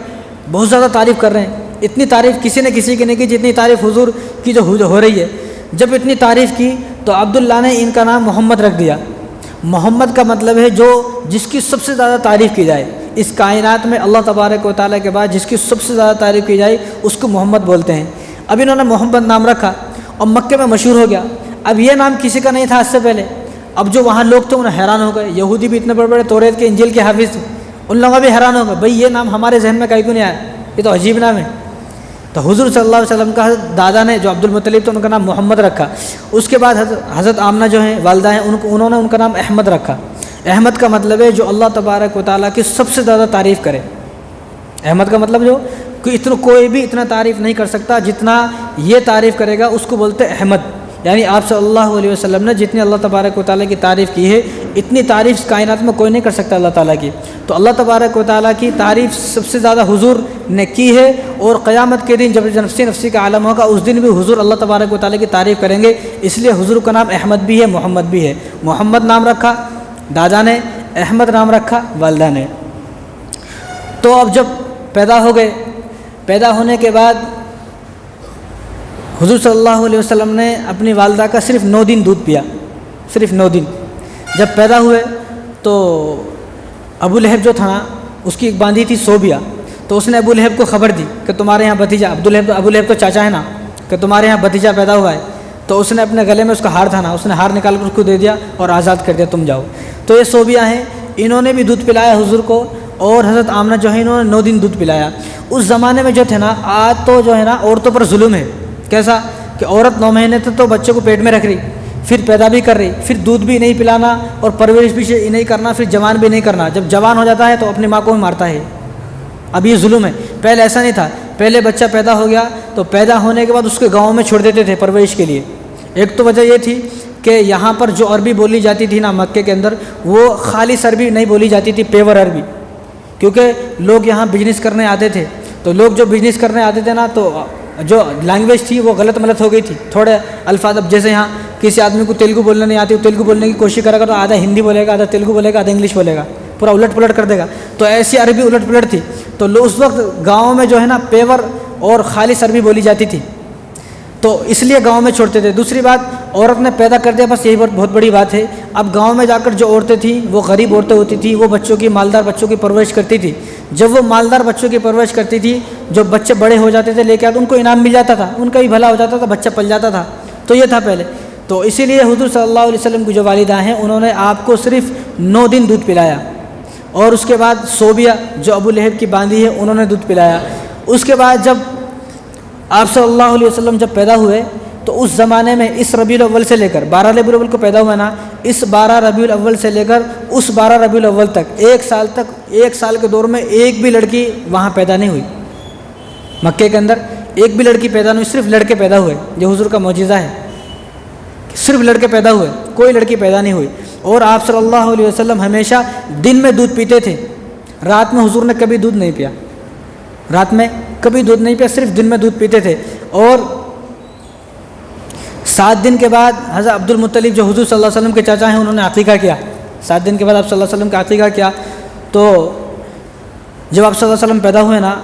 بہت زیادہ تعریف کر رہے ہیں۔ اتنی تعریف کسی نے کسی کی نہیں کی جتنی تعریف حضور کی جو ہو رہی ہے۔ جب اتنی تعریف کی تو عبداللہ نے ان کا نام محمد رکھ دیا۔ محمد کا مطلب ہے جس کی سب سے زیادہ تعریف کی جائے، اس کائنات میں اللہ تبارک و تعالیٰ کے بعد جس کی سب سے زیادہ تعریف کی جائے اس کو محمد بولتے ہیں۔ اب انہوں نے محمد نام رکھا اور مکے میں مشہور ہو گیا۔ اب یہ نام کسی کا نہیں تھا اس سے پہلے، اب جو وہاں لوگ تھے انہیں حیران ہو گئے، یہودی بھی اتنے بڑے بڑے توریت کے انجیل کے حافظ تھے، ان لوگوں بھی حیران ہو گئے، بھئی یہ نام ہمارے ذہن میں کہیں کیوں نہیں آیا، یہ تو عجیب نام ہے۔ تو حضور صلی اللہ علیہ وسلم کا دادا نے جو عبد المطلب تھے ان کا نام محمد رکھا، اس کے بعد حضرت آمنہ جو ہیں والدہ ہیں انہوں نے ان کا نام احمد رکھا۔ احمد کا مطلب ہے جو اللہ تبارک و تعالیٰ کی سب سے زیادہ تعریف کرے۔ احمد کا مطلب جو کہ کوئی بھی اتنا تعریف نہیں کر سکتا جتنا یہ تعریف کرے گا، اس کو بولتے احمد۔ یعنی آپ صلی اللہ علیہ وسلم نے جتنی اللہ تبارک و تعالیٰ کی تعریف کی ہے، اتنی تعریف کائنات میں کوئی نہیں کر سکتا اللہ تعالیٰ کی۔ تو اللہ تبارک و تعالیٰ کی تعریف سب سے زیادہ حضور نے کی ہے، اور قیامت کے دن جب نفسی کا عالم ہوگا اس دن بھی حضور اللہ تبارک و تعالیٰ کی تعریف کریں گے، اس لیے حضور کا نام احمد بھی ہے، محمد بھی ہے۔ محمد نام رکھا دادا نے، احمد نام رکھا والدہ نے۔ تو اب جب پیدا ہو گئے، پیدا ہونے کے بعد حضور صلی اللہ علیہ وسلم نے اپنی والدہ کا صرف 9 دن دودھ پیا، صرف 9 دن۔ جب پیدا ہوئے تو ابو لہب جو تھا نا، اس کی ایک باندھی تھی صوبیہ، تو اس نے ابو لہب کو خبر دی کہ تمہارے یہاں بھتیجا، ابو لہب تو چاچا ہے نا، کہ تمہارے یہاں بھتیجا پیدا ہوا ہے۔ تو اس نے اپنے گلے میں اس کا ہار تھا نا، اس نے ہار نکال کر اس کو دے دیا اور آزاد کر دیا، تم جاؤ۔ تو یہ صوبیہ ہیں، انہوں نے بھی دودھ پلایا حضور کو، اور حضرت آمنہ جو ہے انہوں نے 9 دن دودھ پلایا۔ اس زمانے میں جو تھے نا، آج تو جو ہے نا عورتوں پر ظلم ہے۔ کیسا کہ عورت 9 مہینے تک تو بچے کو پیٹ میں رکھ رہی، پھر پیدا بھی کر رہی، پھر دودھ بھی نہیں پلانا اور پرورش بھی نہیں کرنا، پھر جوان بھی نہیں کرنا، جب جوان ہو جاتا ہے تو اپنی ماں کو بھی مارتا ہے۔ اب یہ ظلم ہے، پہلے ایسا نہیں تھا۔ پہلے بچہ پیدا ہو گیا تو پیدا ہونے کے بعد اس کے گاؤں میں چھوڑ دیتے تھے پرورش کے لیے۔ ایک تو وجہ یہ تھی کہ یہاں پر جو عربی بولی جاتی تھی نا مکے کے اندر، وہ خالص عربی نہیں بولی جاتی تھی، پیور عربی، کیونکہ لوگ یہاں بزنس کرنے آتے تھے، تو لوگ جو بزنس کرنے آتے تھے نا، تو جو لینگویج تھی وہ غلط ملت ہو گئی تھی، تھوڑے الفاظ۔ اب جیسے یہاں کسی آدمی کو تیلگو بولنا نہیں آتی، وہ تیلگو بولنے کی کوشش کرے گا تو آدھا ہندی بولے گا، آدھا تیلگو بولے گا، آدھا انگلش بولے گا، پورا الٹ پلٹ کر دے گا۔ تو ایسی عربی الٹ پلٹ تھی، تو اس وقت گاؤں میں جو ہے نا پیور اور خالص عربی بولی جاتی تھی، تو اس لیے گاؤں میں چھوڑتے تھے۔ دوسری بات، عورت نے پیدا کر دیا، بس یہی بہت بڑی بات ہے۔ اب گاؤں میں جا کر جو عورتیں تھیں وہ غریب عورتیں ہوتی تھیں، وہ بچوں کی مالدار بچوں کی پرورش کرتی تھی۔ جب وہ مالدار بچوں کی پرورش کرتی تھی، جو بچے بڑے ہو جاتے تھے لے کے آتے، ان کو انعام مل جاتا تھا، ان کا بھی بھلا ہو جاتا تھا، بچہ پل جاتا تھا۔ تو یہ تھا پہلے۔ تو اسی لیے حضور صلی اللہ علیہ وسلم کی جو والدہ ہیں، انہوں نے آپ کو صرف 9 دن دودھ پلایا، اور اس کے بعد صوبیہ جو ابو لہب کی باندھی ہے انہوں نے دودھ پلایا۔ اس کے بعد جب آپ صلی اللہ علیہ وسلم جب پیدا ہوئے تو اس زمانے میں اس ربیع الاول سے لے کر 12 ربیع الاول کو پیدا ہوا نا، اس 12 ربیع الاول سے لے کر اس 12 ربیع الاول تک 1 سال کے دور میں ایک بھی لڑکی وہاں پیدا نہیں ہوئی۔ مکے کے اندر ایک بھی لڑکی پیدا نہیں ہوئی، صرف لڑکے پیدا ہوئے۔ یہ حضور کا معجزہ ہے، صرف لڑکے پیدا ہوئے، کوئی لڑکی پیدا نہیں ہوئی۔ اور آپ صلی اللہ علیہ وسلم ہمیشہ دن میں دودھ پیتے تھے، رات میں حضور نے کبھی دودھ نہیں پیا، رات میں کبھی دودھ نہیں پیا، صرف دن میں دودھ پیتے تھے۔ اور 7 دن کے بعد حضرت عبد المطلب جو حضور صلی اللہ علیہ وسلم کے چاچا ہیں، انہوں نے عقیقہ کیا۔ 7 دن کے بعد آپ صلی اللہ علیہ وسلم کا عقیقہ کیا۔ تو جب آپ صلی اللہ علیہ وسلم پیدا ہوئے نا،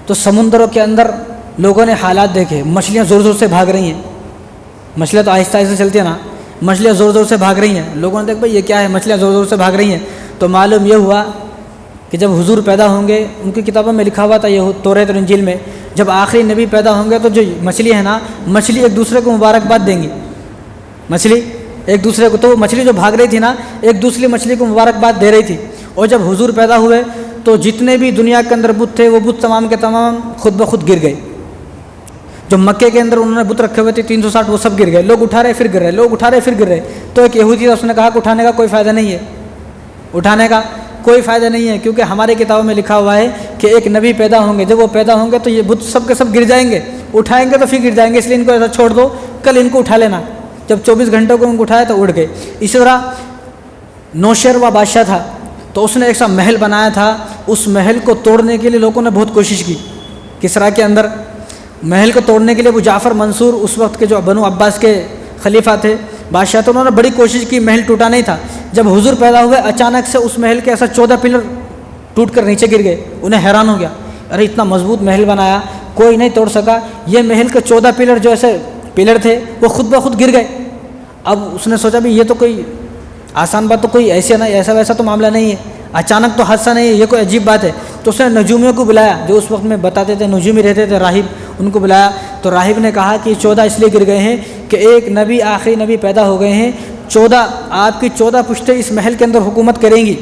تو سمندروں کے اندر لوگوں نے حالات دیکھے، مچھلیاں زور زور سے بھاگ رہی ہیں، مچھلیاں تو آہستہ آہستہ چلتی ہیں نا، مچھلیاں زور زور سے بھاگ رہی ہیں۔ لوگوں نے دیکھا بھائی یہ کیا ہے، مچھلیاں زور زور سے بھاگ رہی ہیں۔ تو معلوم یہ ہوا کہ جب حضور پیدا ہوں گے، ان کی کتابوں میں لکھا ہوا تھا، یہ توریت اور انجیل میں، جب آخری نبی پیدا ہوں گے تو جو مچھلی ہے نا، مچھلی ایک دوسرے کو مبارکباد دیں گی، مچھلی ایک دوسرے کو، تو وہ مچھلی جو بھاگ رہی تھی نا، ایک دوسری مچھلی کو مبارکباد دے رہی تھی۔ اور جب حضور پیدا ہوئے تو جتنے بھی دنیا کے اندر بت تھے، وہ بت تمام کے تمام خود بخود گر گئے۔ جو مکے کے اندر انہوں نے بت رکھے ہوئے تھے 360، وہ سب گر گئے، لوگ اٹھا رہے پھر گر رہے، لوگ اٹھا رہے پھر گر رہے۔ تو ایک یہودی تھا، اس نے کہا کہ اٹھانے کا کوئی فائدہ نہیں ہے، اٹھانے کا کوئی فائدہ نہیں ہے، کیونکہ ہمارے کتابوں میں لکھا ہوا ہے کہ ایک نبی پیدا ہوں گے، جب وہ پیدا ہوں گے تو یہ بت سب کے سب گر جائیں گے، اٹھائیں گے تو پھر گر جائیں گے، اس لیے ان کو ایسا چھوڑ دو، کل ان کو اٹھا لینا۔ جب 24 گھنٹوں کو ان کو اٹھایا تو اڑ گئے۔ اسی طرح نوشہر بادشاہ تھا، تو اس نے ایک سا محل بنایا تھا، اس محل کو توڑنے کے لیے لوگوں نے بہت کوشش کی۔ کسرا کے اندر محل کو توڑنے کے لیے ابو جعفر منصور، اس وقت کے جو بنو عباس کے خلیفہ تھے، بادشاہ، تو انہوں نے بڑی کوشش کی، محل ٹوٹا نہیں تھا۔ جب حضور پیدا ہوئے، اچانک سے اس محل کے ایسا 14 پلر ٹوٹ کر نیچے گر گئے۔ انہیں حیران ہو گیا، ارے اتنا مضبوط محل بنایا، کوئی نہیں توڑ سکا، یہ محل کے 14 پلر جو ایسے پلر تھے وہ خود بخود گر گئے۔ اب اس نے سوچا بھی یہ تو کوئی آسان بات، تو کوئی ایسا ویسا تو معاملہ نہیں ہے، اچانک تو حادثہ نہیں ہے، یہ کوئی عجیب بات ہے۔ تو اس نے نجومیوں کو بلایا، جو اس وقت میں بتاتے تھے، نجومی رہتے تھے، راہب، ان کو بلایا۔ تو راہب نے کہا کہ 14 اس لیے گر گئے ہیں کہ ایک نبی، آخری نبی پیدا ہو گئے ہیں، آپ کی 14 پشتیں اس محل کے اندر حکومت کریں گی،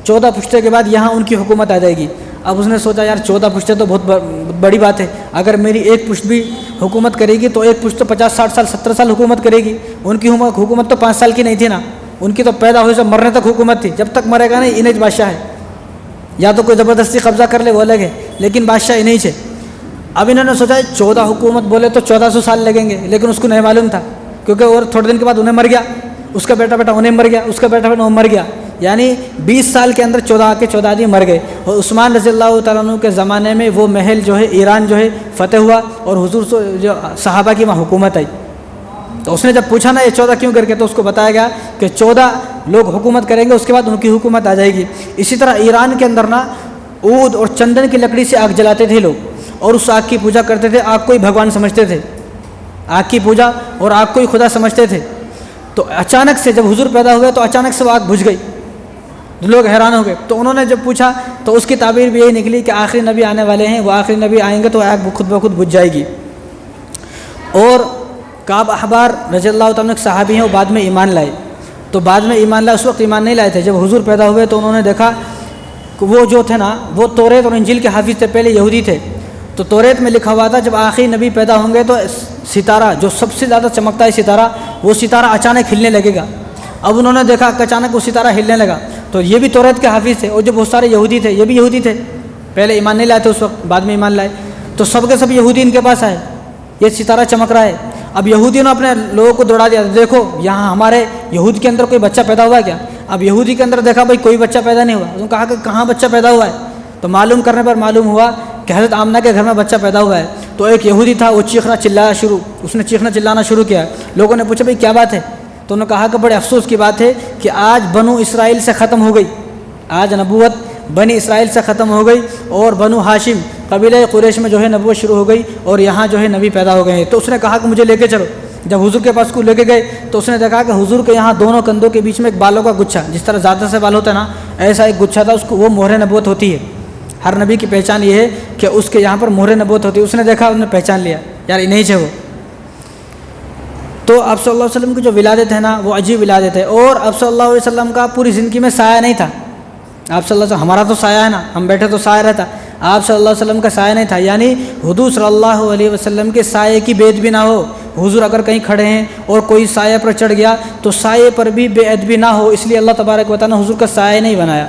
14 پشتے کے بعد یہاں ان کی حکومت آ جائے گی۔ اب اس نے سوچا یار 14 پشتیں تو بہت بڑی بات ہے، اگر میری ایک پشت بھی حکومت کرے گی تو ایک پشت تو 50 60 سال 70 سال حکومت کرے گی، ان کی حکومت تو 5 سال کی نہیں تھی نا، ان کی تو پیدا ہوئی سے مرنے تک حکومت تھی، جب تک مرے گا نہیں انہیں بادشاہ ہے، یا تو کوئی زبردستی قبضہ کر لے وہ الگ ہے، لیکن بادشاہ انہیں سے۔ اب انہوں نے سوچا 14 حکومت بولے تو 1400 سال لگیں گے، لیکن اس کو نہیں معلوم تھا، کیونکہ اور تھوڑے دن کے بعد انہیں مر گیا، اس کا بیٹا انہیں مر گیا، اس کا بیٹا وہ مر گیا، یعنی 20 سال کے اندر 14 آدمی مر گئے۔ اور عثمان رضی اللہ تعالیٰ عنہ کے زمانے میں وہ محل جو ہے ایران جو ہے فتح ہوا، اور حضور جو صحابہ کی وہاں حکومت آئی۔ تو اس نے جب پوچھا نا یہ 14 کیوں کر کے، تو اس کو بتایا گیا کہ 14 لوگ حکومت کریں گے، اس کے بعد ان کی حکومت آ جائے گی۔ اسی طرح ایران کے اندر نا عود اور چندن کی لکڑی سے آگ جلاتے تھے لوگ، اور اس آگ کی پوجا کرتے تھے، آگ کو ہی بھگوان سمجھتے تھے، آگ کی پوجا اور آگ کو ہی خدا سمجھتے تھے۔ تو اچانک سے جب حضور پیدا ہوئے تو اچانک سے وہ آگ بجھ گئی، لوگ حیران ہو گئے۔ تو انہوں نے جب پوچھا تو اس کی تعبیر بھی یہی نکلی کہ آخری نبی آنے والے ہیں، وہ آخری نبی آئیں گے تو آگ خود بخود بجھ جائے گی۔ اور کعب احبار رضی اللہ تعالیٰ عنہ صحابی ہیں، وہ بعد میں ایمان لائے، تو بعد میں ایمان لائے، اس وقت ایمان نہیں لائے تھے۔ جب حضور پیدا ہوئے تو انہوں نے دیکھا کہ وہ جو تھے نا وہ توریت اور انجیل کے حافظ تھے، پہلے یہودی تھے۔ تو توریت میں لکھا ہوا تھا جب آخری نبی پیدا ہوں گے تو ستارہ جو سب سے زیادہ چمکتا ہے ستارہ، وہ ستارہ اچانک ہلنے لگے گا۔ اب انہوں نے دیکھا کہ اچانک وہ ستارہ ہلنے لگا، تو یہ بھی توریت کے حافظ تھے، اور جو بہت سارے یہودی تھے یہ بھی یہودی تھے، پہلے ایمان نہیں لائے تھے اس وقت، بعد میں ایمان لائے، تو سب کے سب یہودی ان کے پاس آئے، یہ ستارہ چمک رہا ہے۔ اب یہودیوں نے اپنے لوگوں کو دوڑا دیا، دیکھو یہاں ہمارے یہود کے اندر کوئی بچہ پیدا ہوا ہے کیا؟ اب یہودی کے اندر دیکھا بھائی کوئی بچہ پیدا نہیں ہوا، انہوں نے کہا کہ کہاں بچہ پیدا ہوا ہے؟ تو معلوم کرنے پر معلوم ہوا کہ حضرت آمنہ کے گھر میں بچہ پیدا ہوا ہے۔ تو ایک یہودی تھا، وہ اس نے چیخنا چلانا شروع کیا۔ لوگوں نے پوچھا بھائی کیا بات ہے؟ تو انہوں نے کہا کہ بڑے افسوس کی بات ہے کہ آج بنو اسرائیل سے ختم ہو گئی، آج نبوت بنی اسرائیل سے ختم ہو گئی، اور بنو ہاشم قبیلہ قریش میں جو ہے نبوت شروع ہو گئی، اور یہاں جو ہے نبی پیدا ہو گئے ہیں۔ تو اس نے کہا کہ مجھے لے کے چلو۔ جب حضور کے پاس کو لے کے گئے تو اس نے دیکھا کہ حضور کے یہاں دونوں کندھوں کے بیچ میں ایک بالوں کا گچھا، جس طرح زیادہ سے بال ہوتا ہے نا، ایسا ایک گچھا تھا، اس کو وہ مہر نبوت ہوتی ہے۔ ہر نبی کی پہچان یہ ہے کہ اس کے یہاں پر مہر نبوت ہوتی ہے۔ اس نے دیکھا، اس نے پہچان لیا یار انہیں سے وہ۔ تو آپ صلی اللہ علیہ وسلم کی جو ولادت ہے نا وہ عجیب ولادت ہے، اور آپ صلی اللہ علیہ وسلم کا پوری زندگی میں سایہ نہیں تھا۔ آپ صلی اللہ علیہ وسلم، ہمارا تو سایہ ہے نا، ہم بیٹھے تو سایہ رہتا، آپ صلی اللہ علیہ وسلم کا سایہ نہیں تھا، یعنی حضور صلی اللہ علیہ وسلم کے سایہ کی بے ادبی نہ ہو۔ حضور اگر کہیں کھڑے ہیں اور کوئی سایہ پر چڑھ گیا تو سایہ پر بھی بے ادبی نہ ہو، اس لیے اللہ تبارک و تعالیٰ نے حضور کا سایہ نہیں بنایا۔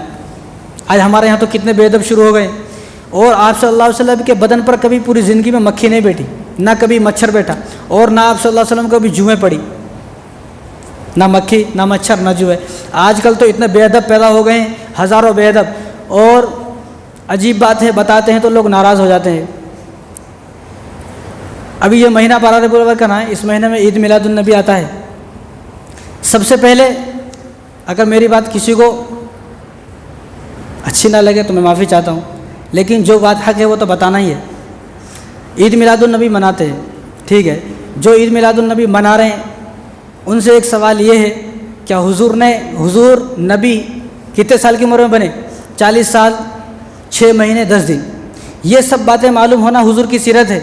آج ہمارے یہاں تو کتنے بے ادب شروع ہو گئے، اور آپ صلی اللہ علیہ وسلم کے بدن پر کبھی پوری زندگی میں مکھی نہیں بیٹھی، نہ کبھی مچھر بیٹھا، اور نہ آپ صلی اللہ علیہ وسلم کو بھی جوئیں پڑی، نہ مکھی نہ مچھر نہ جوئیں۔ آج کل تو اتنے بے ادب پیدا ہو گئے ہیں، ہزاروں بے ادب، اور عجیب بات ہے بتاتے ہیں تو لوگ ناراض ہو جاتے ہیں۔ ابھی یہ مہینہ پارہ ربیع الاول کا نا ہے، اس مہینے میں عید میلاد النبی آتا ہے۔ سب سے پہلے اگر میری بات کسی کو اچھی نہ لگے تو میں معافی چاہتا ہوں، لیکن جو بات حق ہے وہ تو بتانا ہی ہے۔ عید میلاد النبی مناتے ہیں، ٹھیک ہے، جو عید میلاد النبی منا رہے ہیں ان سے ایک سوال یہ ہے کیا حضور نبی کتنے سال کی عمر میں بنے؟ 40 سال 6 مہینے 10 دن۔ یہ سب باتیں معلوم ہونا حضور کی سیرت ہے۔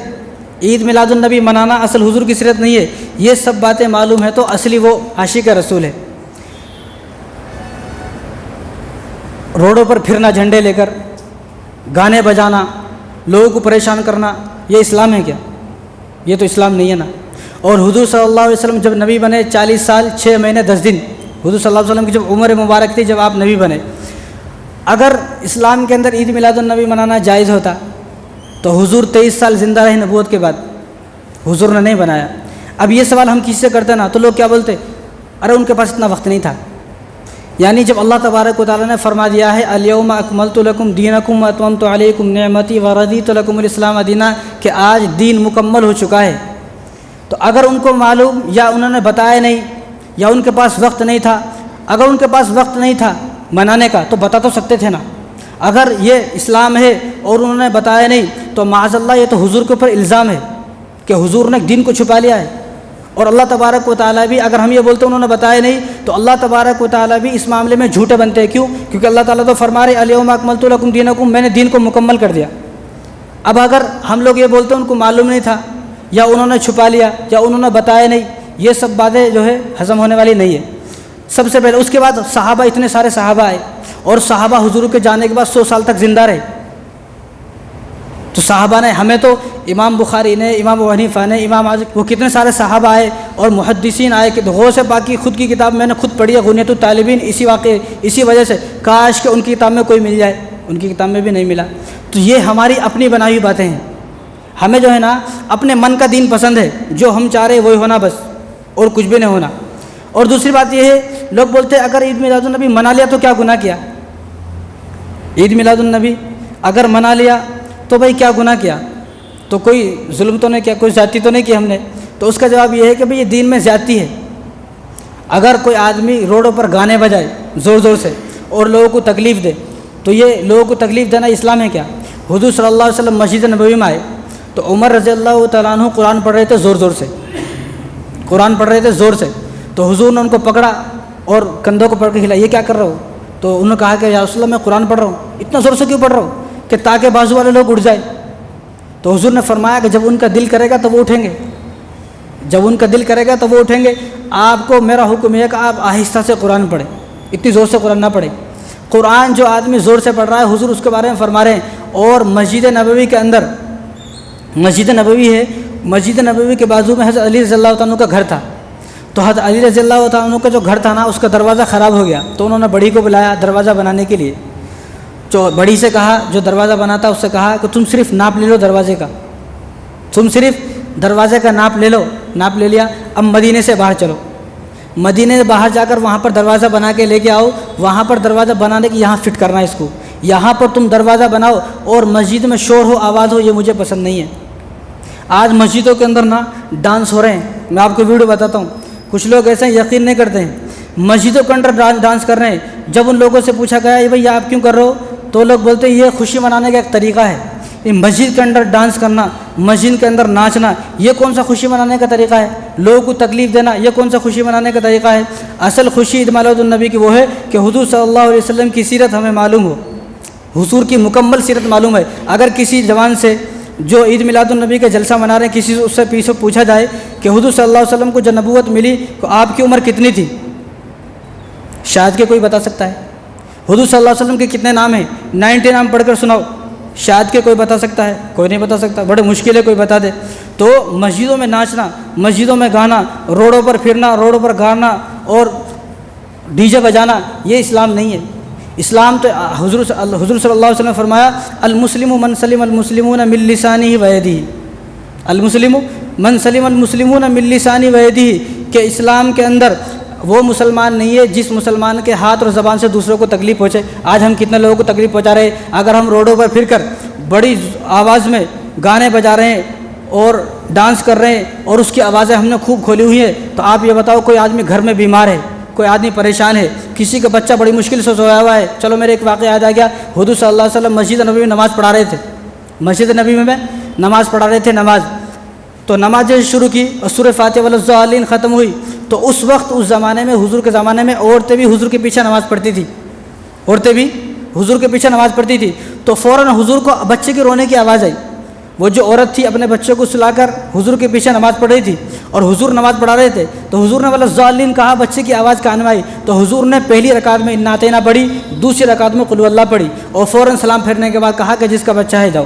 عید میلاد النبی منانا اصل حضور کی سیرت نہیں ہے، یہ سب باتیں معلوم ہے تو اصلی وہ عاشق رسول ہے۔ روڈوں پر پھرنا جھنڈے لے کر، گانے بجانا، لوگوں کو پریشان کرنا، یہ اسلام ہے کیا؟ یہ تو اسلام نہیں ہے نا۔ اور حضور صلی اللہ علیہ وسلم جب نبی بنے 40 سال 6 مہینے 10 دن، حضور صلی اللہ علیہ وسلم کی جب عمر مبارک تھی جب آپ نبی بنے، اگر اسلام کے اندر عید میلاد النبی منانا جائز ہوتا تو حضور 23 سال زندہ رہے نبوت کے بعد، حضور نے نہیں بنایا۔ اب یہ سوال ہم کس سے کرتے نا تو لوگ کیا بولتے، ارے ان کے پاس اتنا وقت نہیں تھا۔ یعنی جب اللہ تبارک و تعالیٰ نے فرما دیا ہے الیوم اکملت لکم دینکم واتممت علیکم نعمتی ورضیت لکم الاسلام دینا، کہ آج دین مکمل ہو چکا ہے، تو اگر ان کو معلوم یا انہوں نے بتایا نہیں یا ان کے پاس وقت نہیں تھا، اگر ان کے پاس وقت نہیں تھا منانے کا تو بتا تو سکتے تھے نا۔ اگر یہ اسلام ہے اور انہوں نے بتایا نہیں تو معاذ اللہ یہ تو حضور کے اوپر الزام ہے کہ حضور نے دین کو چھپا لیا ہے۔ اور اللہ تبارک و تعالیٰ بھی، اگر ہم یہ بولتے انہوں نے بتایا نہیں تو اللہ تبارک و تعالیٰ بھی اس معاملے میں جھوٹے بنتے ہیں۔ کیوں؟ کیونکہ اللہ تعالیٰ تو فرما رہے الیوم اکملت لکم دینکم، میں نے دین کو مکمل کر دیا۔ اب اگر ہم لوگ یہ بولتے ان کو معلوم نہیں تھا یا انہوں نے چھپا لیا یا انہوں نے بتایا نہیں، یہ سب باتیں جو ہے ہضم ہونے والی نہیں ہے۔ سب سے پہلے. اس کے بعد صحابہ، اتنے سارے صحابہ آئے، اور صحابہ حضور کے جانے کے بعد 100 سال تک زندہ رہے. تو صحابہ نے، ہمیں تو امام بخاری نے، امام ابو حنیفہ نے، امام وہ کتنے سارے صحابہ آئے اور محدثین آئے کہ غوث پاک کی خود کی کتاب میں نے خود پڑھی ہے، غنیۃ الطالبین، اسی وجہ سے کاش کہ ان کی کتاب میں کوئی مل جائے، ان کی کتاب میں بھی نہیں ملا. تو یہ ہماری اپنی بنائی ہوئی باتیں ہیں. ہمیں جو ہے نا اپنے من کا دین پسند ہے، جو ہم چاہ رہے وہی ہونا بس، اور کچھ بھی نہیں ہونا. اور دوسری بات یہ ہے، لوگ بولتے ہیں اگر عید میلاد النبی منا لیا تو کیا گناہ کیا؟ عید میلاد النبی اگر منا لیا تو بھائی کیا گناہ کیا؟ تو کوئی ظلم تو نہیں کیا، کوئی زیادتی تو نہیں کی ہم نے. تو اس کا جواب یہ ہے کہ بھئی یہ دین میں زیادتی ہے. اگر کوئی آدمی روڈوں پر گانے بجائے زور زور سے اور لوگوں کو تکلیف دے، تو یہ لوگوں کو تکلیف دینا اسلام ہے کیا؟ حضور صلی اللہ علیہ وسلم مسجد نبوی میں آئے تو عمر رضی اللہ تعالیٰ عنہ قرآن پڑھ رہے تھے زور زور سے، قرآن پڑھ رہے تھے زور سے. تو حضور نے ان کو پکڑا اور کندھوں کو پکڑ کے کھلایا، یہ کیا کر رہے ہو؟ تو انہوں نے کہا کہ یا رسول اللہ میں قرآن پڑھ رہا ہوں. اتنا زور سے کیوں پڑھ رہا ہوں؟ کہ تاکہ بازو والے لوگ اٹھ جائیں. تو حضور نے فرمایا کہ جب ان کا دل کرے گا تو وہ اٹھیں گے، جب ان کا دل کرے گا تو وہ اٹھیں گے. آپ کو میرا حکم ہے کہ آپ آہستہ سے قرآن پڑھیں، اتنی زور سے قرآن نہ پڑھیں. قرآن جو آدمی زور سے پڑھ رہا ہے حضور اس کے بارے میں فرما رہے ہیں. اور مسجد نبوی کے اندر، مسجد نبوی ہے، مسجد نبوی کے بازو میں حضرت علی رضی اللہ عنہ کا گھر تھا. تو حضرت علی رضی اللہ عنہ کا جو گھر تھا نا، اس کا دروازہ خراب ہو گیا. تو انہوں نے بڑی کو بلایا دروازہ بنانے کے لیے. جو بڑی سے کہا، جو دروازہ بناتا اس سے کہا کہ تم صرف ناپ لے لو دروازے کا، تم صرف دروازے کا ناپ لے لو. ناپ لے لیا. اب مدینے سے باہر چلو، مدینے سے باہر جا کر وہاں پر دروازہ بنا کے لے کے آؤ. وہاں پر دروازہ بنانے کے یہاں فٹ کرنا ہے اس کو، یہاں پر تم دروازہ بناؤ. اور مسجد میں شور ہو، آواز ہو، یہ مجھے پسند نہیں ہے. آج مسجدوں کے اندر نا ڈانس ہو رہے ہیں. میں آپ کو ویڈیو بتاتا ہوں. کچھ لوگ ایسے یقین نہیں کرتے ہیں، مسجدوں کے اندر ڈانس کر رہے ہیں. جب ان لوگوں سے پوچھا گیا یہ بھائی آپ کیوں کر رہے ہو، تو لوگ بولتے ہیں یہ خوشی منانے کا ایک طریقہ ہے. یہ مسجد کے اندر ڈانس کرنا، مسجد کے اندر ناچنا، یہ کون سا خوشی منانے کا طریقہ ہے؟ لوگوں کو تکلیف دینا، یہ کون سا خوشی منانے کا طریقہ ہے؟ اصل خوشی عید میلاد النبی کی وہ ہے کہ حضور صلی اللہ علیہ وسلم کی سیرت ہمیں معلوم ہو، حضور کی مکمل سیرت معلوم ہے. اگر کسی جوان سے جو عید میلاد النبی کا جلسہ منا رہے ہیں، کسی سے اس سے پیچھے پوچھا جائے کہ حضور صلی اللہ علیہ وسلم کو جب نبوت ملی تو آپ کی عمر کتنی تھی، شاید کہ کوئی بتا سکتا ہے. حضور صلی اللہ علیہ وسلم کے کتنے نام ہیں، 90 نام پڑھ کر سناؤ، شاید کہ کوئی بتا سکتا ہے؟ کوئی نہیں بتا سکتا. بڑے مشکل ہے کوئی بتا دے. تو مسجدوں میں ناچنا، مسجدوں میں گانا، روڈوں پر پھرنا، روڈوں پر گانا اور ڈی جے بجانا، یہ اسلام نہیں ہے. اسلام تو حضور صلی اللہ علیہ وسلم نے فرمایا المسلم من سلم المسلمون من لسانہ و یدہ، المسلم من سلم المسلمون من لسانہ و یدہ، کہ اسلام کے اندر وہ مسلمان نہیں ہے جس مسلمان کے ہاتھ اور زبان سے دوسروں کو تکلیف پہنچے. آج ہم کتنے لوگوں کو تکلیف پہنچا رہے ہیں. اگر ہم روڈوں پر پھر کر بڑی آواز میں گانے بجا رہے ہیں اور ڈانس کر رہے ہیں اور اس کی آوازیں ہم نے خوب کھولی ہوئی ہیں، تو آپ یہ بتاؤ کوئی آدمی گھر میں بیمار ہے، کوئی آدمی پریشان ہے، کسی کا بچہ بڑی مشکل سے سویا ہوا ہے. چلو میرے ایک واقعہ یاد آ گیا. حضور صلی اللہ علیہ وسلم مسجد نبوی میں نماز پڑھا رہے تھے، مسجد نبوی میں نماز پڑھا رہے تھے. نماز تو نماز شروع کی اور سورہ فاتحہ والضالین ختم ہوئی. تو اس وقت اس زمانے میں، حضور کے زمانے میں، عورتیں بھی حضور کے پیچھے نماز پڑھتی تھی، عورتیں بھی حضور کے پیچھے نماز پڑھتی تھی. تو فوراً حضور کو بچے کے رونے کی آواز آئی. وہ جو عورت تھی اپنے بچوں کو سلا کر حضور کے پیچھے نماز پڑھ رہی تھی اور حضور نماز پڑھا رہے تھے. تو حضور نے والضالین کہا، بچے کی آواز کان میں آئی. تو حضور نے پہلی رکعت میں انا اعطینٰ پڑھی، دوسری رکعت میں قل هو اللہ پڑھی اور فوراً سلام پھیرنے کے بعد کہا کہ جس کا بچہ ہے جاؤ.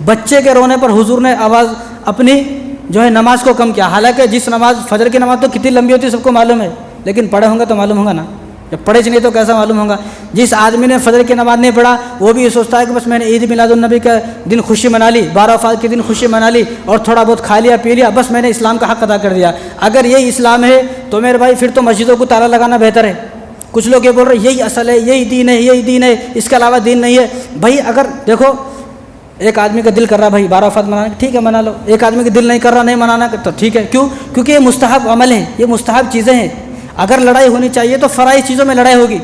بچے کے رونے پر حضور نے آواز اپنی جو ہے نماز کو کم کیا. حالانکہ جس نماز فجر کی نماز تو کتنی لمبی ہوتی ہے سب کو معلوم ہے، لیکن پڑھے ہوں گے تو معلوم ہوگا نا، جب پڑھے نہیں تو کیسا معلوم ہوگا. جس آدمی نے فجر کی نماز نہیں پڑھا وہ بھی یہ سوچتا ہے کہ بس میں نے عید میلاد النبی کا دن خوشی منا لی، 12 وفات کے دن خوشی منا لی اور تھوڑا بہت کھا لیا پی لیا، بس میں نے اسلام کا حق ادا کر دیا. اگر یہی اسلام ہے تو میرے بھائی پھر تو مسجدوں کو تالا لگانا بہتر ہے. کچھ لوگ یہ بول رہے ہیں یہی اصل ہے، یہی دین ہے، یہی دین ہے، اس کے علاوہ دین نہیں ہے. بھائی اگر دیکھو ایک آدمی کا دل کر رہا بھائی 12 وفات منانا، ٹھیک ہے منا لو. ایک آدمی کا دل نہیں کر رہا نہیں منانا تو ٹھیک ہے. کیوں؟ کیونکہ یہ مستحب عمل ہے، یہ مستحب چیزیں ہیں. اگر لڑائی ہونی چاہیے تو فرائض چیزوں میں لڑائی ہوگی.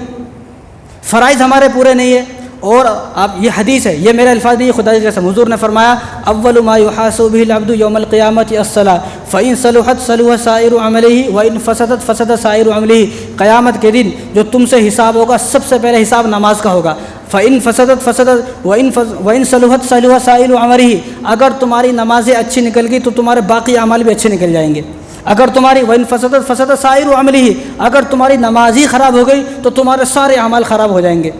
فرائض ہمارے پورے نہیں ہے. اور آپ یہ حدیث ہے، یہ میرے الفاظ نہیں، خدا کی قسم. حضور نے فرمایا اول ما یحاسب به العبد یوم القیامۃ الصلاۃ فان صلحت صلح سائر عمله وان فسدت فسد سائر عمله. قیامت کے دن جو تم سے حساب ہوگا سب سے پہلے حساب نماز کا ہوگا. فان فسدت فسدت وان صلحت صلح سائر عمله. اگر تمہاری نمازیں اچھی نکل گئی تو تمہارے باقی اعمال بھی اچھے نکل جائیں گے. اگر تمہاری وَإِنْ فَسَدَتْ فَسَدَ سَائِرُ عَمَلِهِ، اگر تمہاری نماز ہی خراب ہو گئی تو تمہارے سارے اعمال خراب ہو جائیں گے۔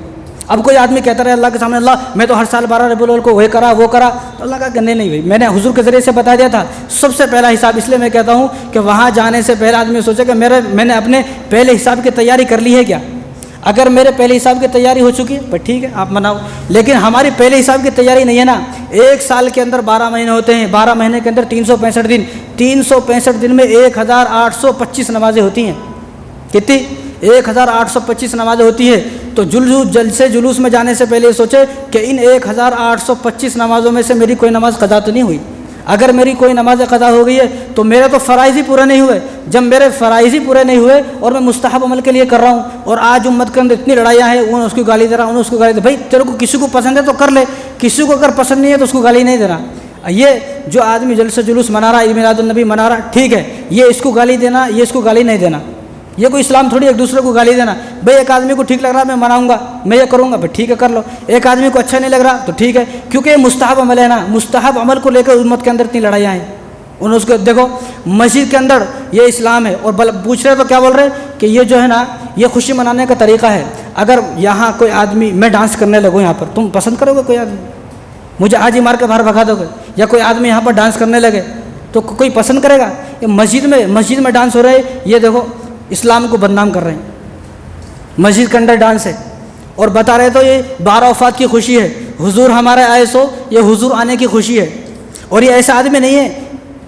اب کوئی آدمی کہتا رہے اللہ کے سامنے اللہ میں تو ہر سال 12 ربیع الاول کو وہ کرا وہ کرا، تو اللہ کہا کہ نہیں بھائی، میں نے حضور کے ذریعے سے بتا دیا تھا سب سے پہلا حساب، اس لیے میں کہتا ہوں کہ وہاں جانے سے پہلے آدمی سوچے کہ میں نے اپنے پہلے حساب کی تیاری کر لی ہے کیا۔ اگر میرے پہلے حساب کی تیاری ہو چکی ہے بس ٹھیک ہے آپ مناؤ، لیکن ہماری پہلے حساب کی تیاری نہیں ہے نا۔ ایک سال کے اندر 12 مہینے ہوتے ہیں، 12 مہینے کے اندر 365 دن، 365 دن میں 1825 نمازیں ہوتی ہیں۔ کتنی؟ 1825 نمازیں ہوتی ہے۔ تو جلوس میں جانے سے پہلے یہ سوچے کہ ان 1825 نمازوں میں سے میری کوئی نماز قضا تو نہیں ہوئی۔ اگر میری کوئی نماز قضا ہو گئی ہے تو میرے تو فرائض ہی پورے نہیں ہوئے۔ جب میرے فرائض ہی پورے نہیں ہوئے اور میں مستحب عمل کے لیے کر رہا ہوں، اور آج امت کے اندر اتنی لڑائیاں ہیں، اس کو گالی دے رہا ہوں، اس کو گالی دے، بھائی تیرے کو کسی کو پسند ہے تو کر لے، کسی کو اگر پسند نہیں ہے تو اس کو گالی نہیں دینا۔ یہ جو آدمی جلوس منا رہا ہے، عید میلاد النبی منا رہا، ٹھیک ہے، یہ اس کو گالی دینا، یہ اس کو گالی نہیں دینا، یہ کوئی اسلام تھوڑی ایک دوسرے کو گالی دینا۔ بھئی ایک آدمی کو ٹھیک لگ رہا ہے میں مناؤں گا، میں یہ کروں گا، بھئی ٹھیک ہے کر لو۔ ایک آدمی کو اچھا نہیں لگ رہا تو ٹھیک ہے، کیونکہ یہ مستحب عمل ہے نا۔ مستحب عمل کو لے کر امت کے اندر اتنی لڑائیاں ہیں۔ اس کو دیکھو مسجد کے اندر یہ اسلام ہے، اور پوچھ رہے تو کیا بول رہے کہ یہ جو ہے نا یہ خوشی منانے کا طریقہ ہے۔ اگر یہاں کوئی آدمی میں ڈانس کرنے لگوں یہاں پر، تم پسند کرو گے؟ کوئی آدمی مجھے آج ہی مار کے باہر بھگا دو گے، یا کوئی آدمی یہاں پر ڈانس کرنے لگے تو کوئی پسند کرے گا؟ یہ مسجد میں ڈانس ہو رہے، یہ دیکھو اسلام کو بدنام کر رہے ہیں۔ مسجد کے اندر ڈانس ہے اور بتا رہے تو یہ 12 وفات کی خوشی ہے، حضور ہمارے آئے سو یہ حضور آنے کی خوشی ہے۔ اور یہ ایسا آدمی نہیں ہے،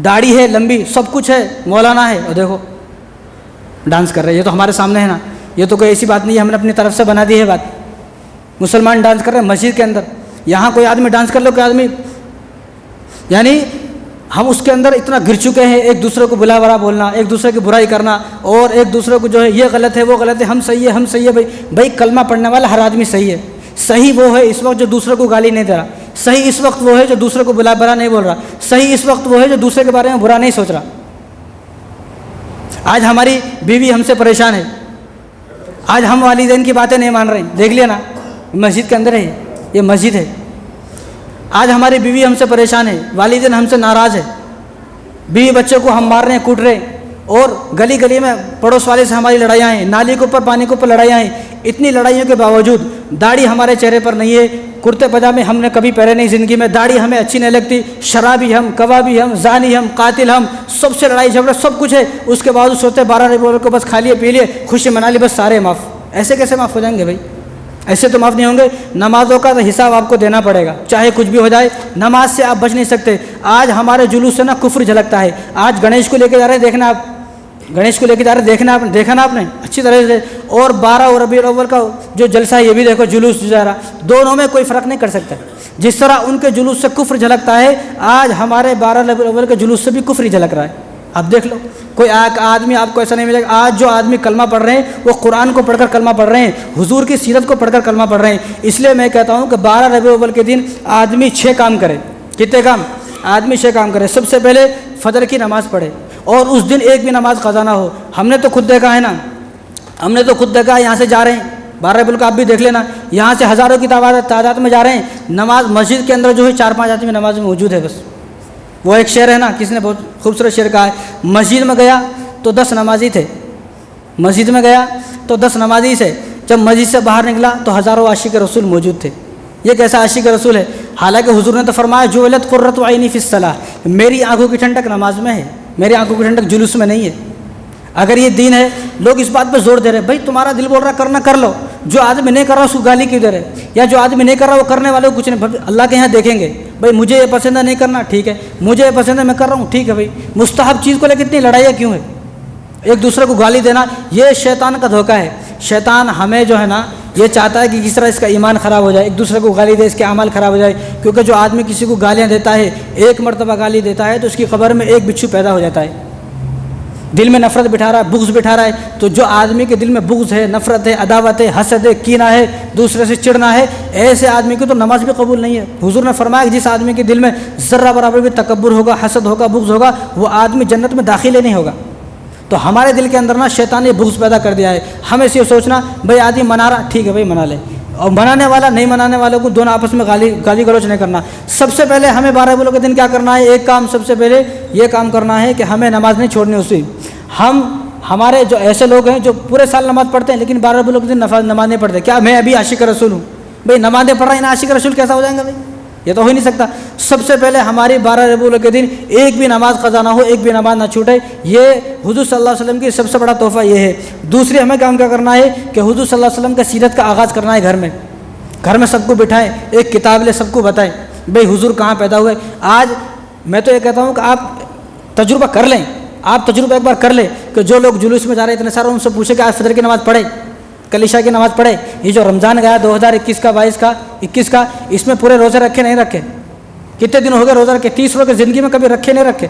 داڑھی ہے لمبی، سب کچھ ہے، مولانا ہے، اور دیکھو ڈانس کر رہے ہیں۔ یہ تو ہمارے سامنے ہے نا، یہ تو کوئی ایسی بات نہیں ہے، ہم نے اپنی طرف سے بنا دی ہے بات۔ مسلمان ڈانس کر رہے ہیں مسجد کے اندر، یہاں کوئی آدمی ڈانس کر لو، کوئی آدمی، یعنی ہم اس کے اندر اتنا گر چکے ہیں، ایک دوسرے کو بلا برا بولنا، ایک دوسرے کی برائی کرنا، اور ایک دوسرے کو جو ہے یہ غلط ہے وہ غلط ہے، ہم صحیح ہے ہم صحیح ہے۔ بھائی کلمہ پڑھنے والا ہر آدمی صحیح ہے۔ صحیح وہ ہے اس وقت جو دوسرے کو گالی نہیں دے رہا، صحیح اس وقت وہ ہے جو دوسرے کو بلا برا نہیں بول رہا، صحیح اس وقت وہ ہے جو دوسرے کے بارے میں برا نہیں سوچ رہا۔ آج ہماری بیوی ہم سے پریشان ہے، آج ہم والدین کی باتیں نہیں مان رہے ہیں، دیکھ لیا نا، مسجد کے اندر ہے، یہ مسجد ہے۔ آج ہماری بیوی ہم سے پریشان ہے، والدین ہم سے ناراض ہے، بیوی بچے کو ہم مار رہے ہیں، کوٹ رہے ہیں، اور گلی گلی میں پڑوس والے سے ہماری لڑائیاں ہیں، نالی کے اوپر پانی کے اوپر لڑائیاں ہیں۔ اتنی لڑائیوں کے باوجود داڑھی ہمارے چہرے پر نہیں ہے، کرتے پاجامے ہم نے کبھی پہنے نہیں زندگی میں، داڑھی ہمیں اچھی نہیں لگتی، شرابی ہم، کبابی ہم، زانی ہم، قاتل ہم، سب سے لڑائی جھگڑا سب کچھ ہے، اس کے باوجود سوچتے 12 ربیع الاول کو بس کھا لیے پی لیے خوشی منا لی، بس سارے معاف۔ ایسے کیسے معاف ہو جائیں گے بھائی؟ ایسے تو معاف نہیں ہوں گے۔ نمازوں کا تو حساب آپ کو دینا پڑے گا، چاہے کچھ بھی ہو جائے، نماز سے آپ بچ نہیں سکتے۔ آج ہمارے جلوس سے نا کفر جھلکتا ہے۔ آج گنیش کو لے کے جا رہے ہیں، دیکھنا آپ، گنیش کو لے کے جا رہے ہیں، دیکھا نا آپ نے اچھی طرح سے۔ اور 12 ربیع الاول کا جو جلسہ ہے یہ بھی دیکھو، جلوس جا رہا، دونوں میں کوئی فرق نہیں کر سکتا۔ جس طرح ان کے جلوس سے کفر جھلکتا ہے، آج ہمارے 12 ربیع الاول کے جلوس سے بھی کفر ہی جھلک رہا ہے۔ اب دیکھ لو، کوئی آدمی آپ کو ایسا نہیں ملے گا۔ آج جو آدمی کلمہ پڑھ رہے ہیں وہ قرآن کو پڑھ کر کلمہ پڑھ رہے ہیں، حضور کی سیرت کو پڑھ کر کلمہ پڑھ رہے ہیں۔ اس لیے میں کہتا ہوں کہ 12 ربیع الاول کے دن آدمی 6 کام کرے۔ کتنے کام؟ آدمی 6 کام کرے۔ سب سے پہلے فجر کی نماز پڑھے، اور اس دن ایک بھی نماز قضا نہ ہو۔ ہم نے تو خود دیکھا ہے نا، ہم نے تو خود دیکھا ہے، یہاں سے جا رہے ہیں 12 ربیع الاول کا، آپ بھی دیکھ لینا، یہاں سے ہزاروں کی تعداد میں جا رہے ہیں۔ نماز مسجد کے اندر جو ہے 4-5 آدمی نماز میں موجود ہے بس۔ وہ ایک شعر ہے نا، کسی نے بہت خوبصورت شعر کہا ہے، مسجد میں گیا تو 10 نمازی تھے، مسجد میں گیا تو 10 نمازی سے، جب مسجد سے باہر نکلا تو ہزاروں عاشق رسول موجود تھے۔ یہ کیسا عاشق رسول ہے؟ حالانکہ حضور نے تو فرمایا جعلت قرۃ عینی فی الصلاۃ، میری آنکھوں کی ٹھنڈک نماز میں ہے، میری آنکھوں کی ٹھنڈک جلوس میں نہیں ہے۔ اگر یہ دین ہے، لوگ اس بات پہ زور دے رہے ہیں، بھائی تمہارا دل بول رہا کرنا کر لو، جو آدمی نہیں کر رہا اس کو گالی کیوں دے رہے، یا جو آدمی نہیں کر رہا وہ کرنے والے کو کچھ نہیں، اللہ کے یہاں دیکھیں گے، بھائی مجھے یہ پسند ہے نہیں کرنا، ٹھیک ہے، مجھے یہ پسند ہے میں کر رہا ہوں، ٹھیک ہے۔ بھائی مستحب چیز کو لے کے اتنی لڑائیاں کیوں ہے؟ ایک دوسرے کو گالی دینا یہ شیطان کا دھوکہ ہے۔ شیطان ہمیں جو ہے نا یہ چاہتا ہے کہ کس طرح اس کا ایمان خراب ہو جائے، ایک دوسرے کو گالی دے، اس کے اعمال خراب ہو جائے، کیونکہ جو آدمی کسی کو گالیاں دیتا ہے، ایک مرتبہ گالی دیتا ہے تو اس کی قبر میں ایک بچھو پیدا ہو جاتا ہے، دل میں نفرت بٹھا رہا ہے، بغض بٹھا رہا ہے۔ تو جو آدمی کے دل میں بغض ہے، نفرت ہے، عداوت ہے، حسد ہے، کینہ ہے، دوسرے سے چڑنا ہے، ایسے آدمی کی تو نماز بھی قبول نہیں ہے۔ حضور نے فرمایا کہ جس آدمی کے دل میں ذرہ برابر بھی تکبر ہوگا، حسد ہوگا، بغض ہوگا، وہ آدمی جنت میں داخل ہی نہیں ہوگا۔ تو ہمارے دل کے اندر نا شیطان نے بغض پیدا کر دیا ہے، ہمیں صرف سوچنا بھائی آدمی منا رہا، ٹھیک ہے بھائی منا لے، اور منانے والا نہیں منانے والوں کو دونوں آپس میں گالی گلوچ نہیں کرنا۔ سب سے پہلے ہمیں 12 ربیع الاول کے دن کیا کرنا ہے؟ ایک کام سب سے پہلے یہ کام کرنا ہے کہ ہمیں نماز نہیں چھوڑنی اسی۔ ہمارے جو ایسے لوگ ہیں جو پورے سال نماز پڑھتے ہیں لیکن 12 ربیع الاول کے دن نماز نہیں پڑھتے، کیا میں ابھی عاشق رسول ہوں؟ بھائی نمازیں پڑھ رہا ہے نا، عاشق رسول کیسا ہو جائیں گا بھائی؟ یہ تو ہو ہی نہیں سکتا۔ سب سے پہلے ہماری 12 ربیع الاول کے دن ایک بھی نماز قضا نہ ہو، ایک بھی نماز نہ چھوٹے، یہ حضور صلی اللہ علیہ وسلم کی سب سے بڑا تحفہ یہ ہے۔ دوسری ہمیں کام کیا کرنا ہے کہ حضور صلی اللہ علیہ وسلم کا سیرت کا آغاز کرنا ہے گھر میں سب کو بٹھائیں، ایک کتاب لے سب کو بتائیں بھئی حضور کہاں پیدا ہوئے۔ آج میں تو یہ کہتا ہوں کہ آپ تجربہ کر لیں، آپ تجربہ ایک بار کر لیں کہ جو لوگ جلوس میں جا رہے ہیں اتنے سارے، ان سے پوچھیں کہ آج فجر کی نماز پڑھے، کل عشاء کی نماز پڑھے، یہ جو رمضان گیا 2021 کا 22 کا 21 کا، اس میں پورے روزے رکھے نہیں رکھے؟ کتنے دن ہو گئے روزہ رکھے؟ 30 روزے زندگی میں کبھی رکھے نہیں رکھے؟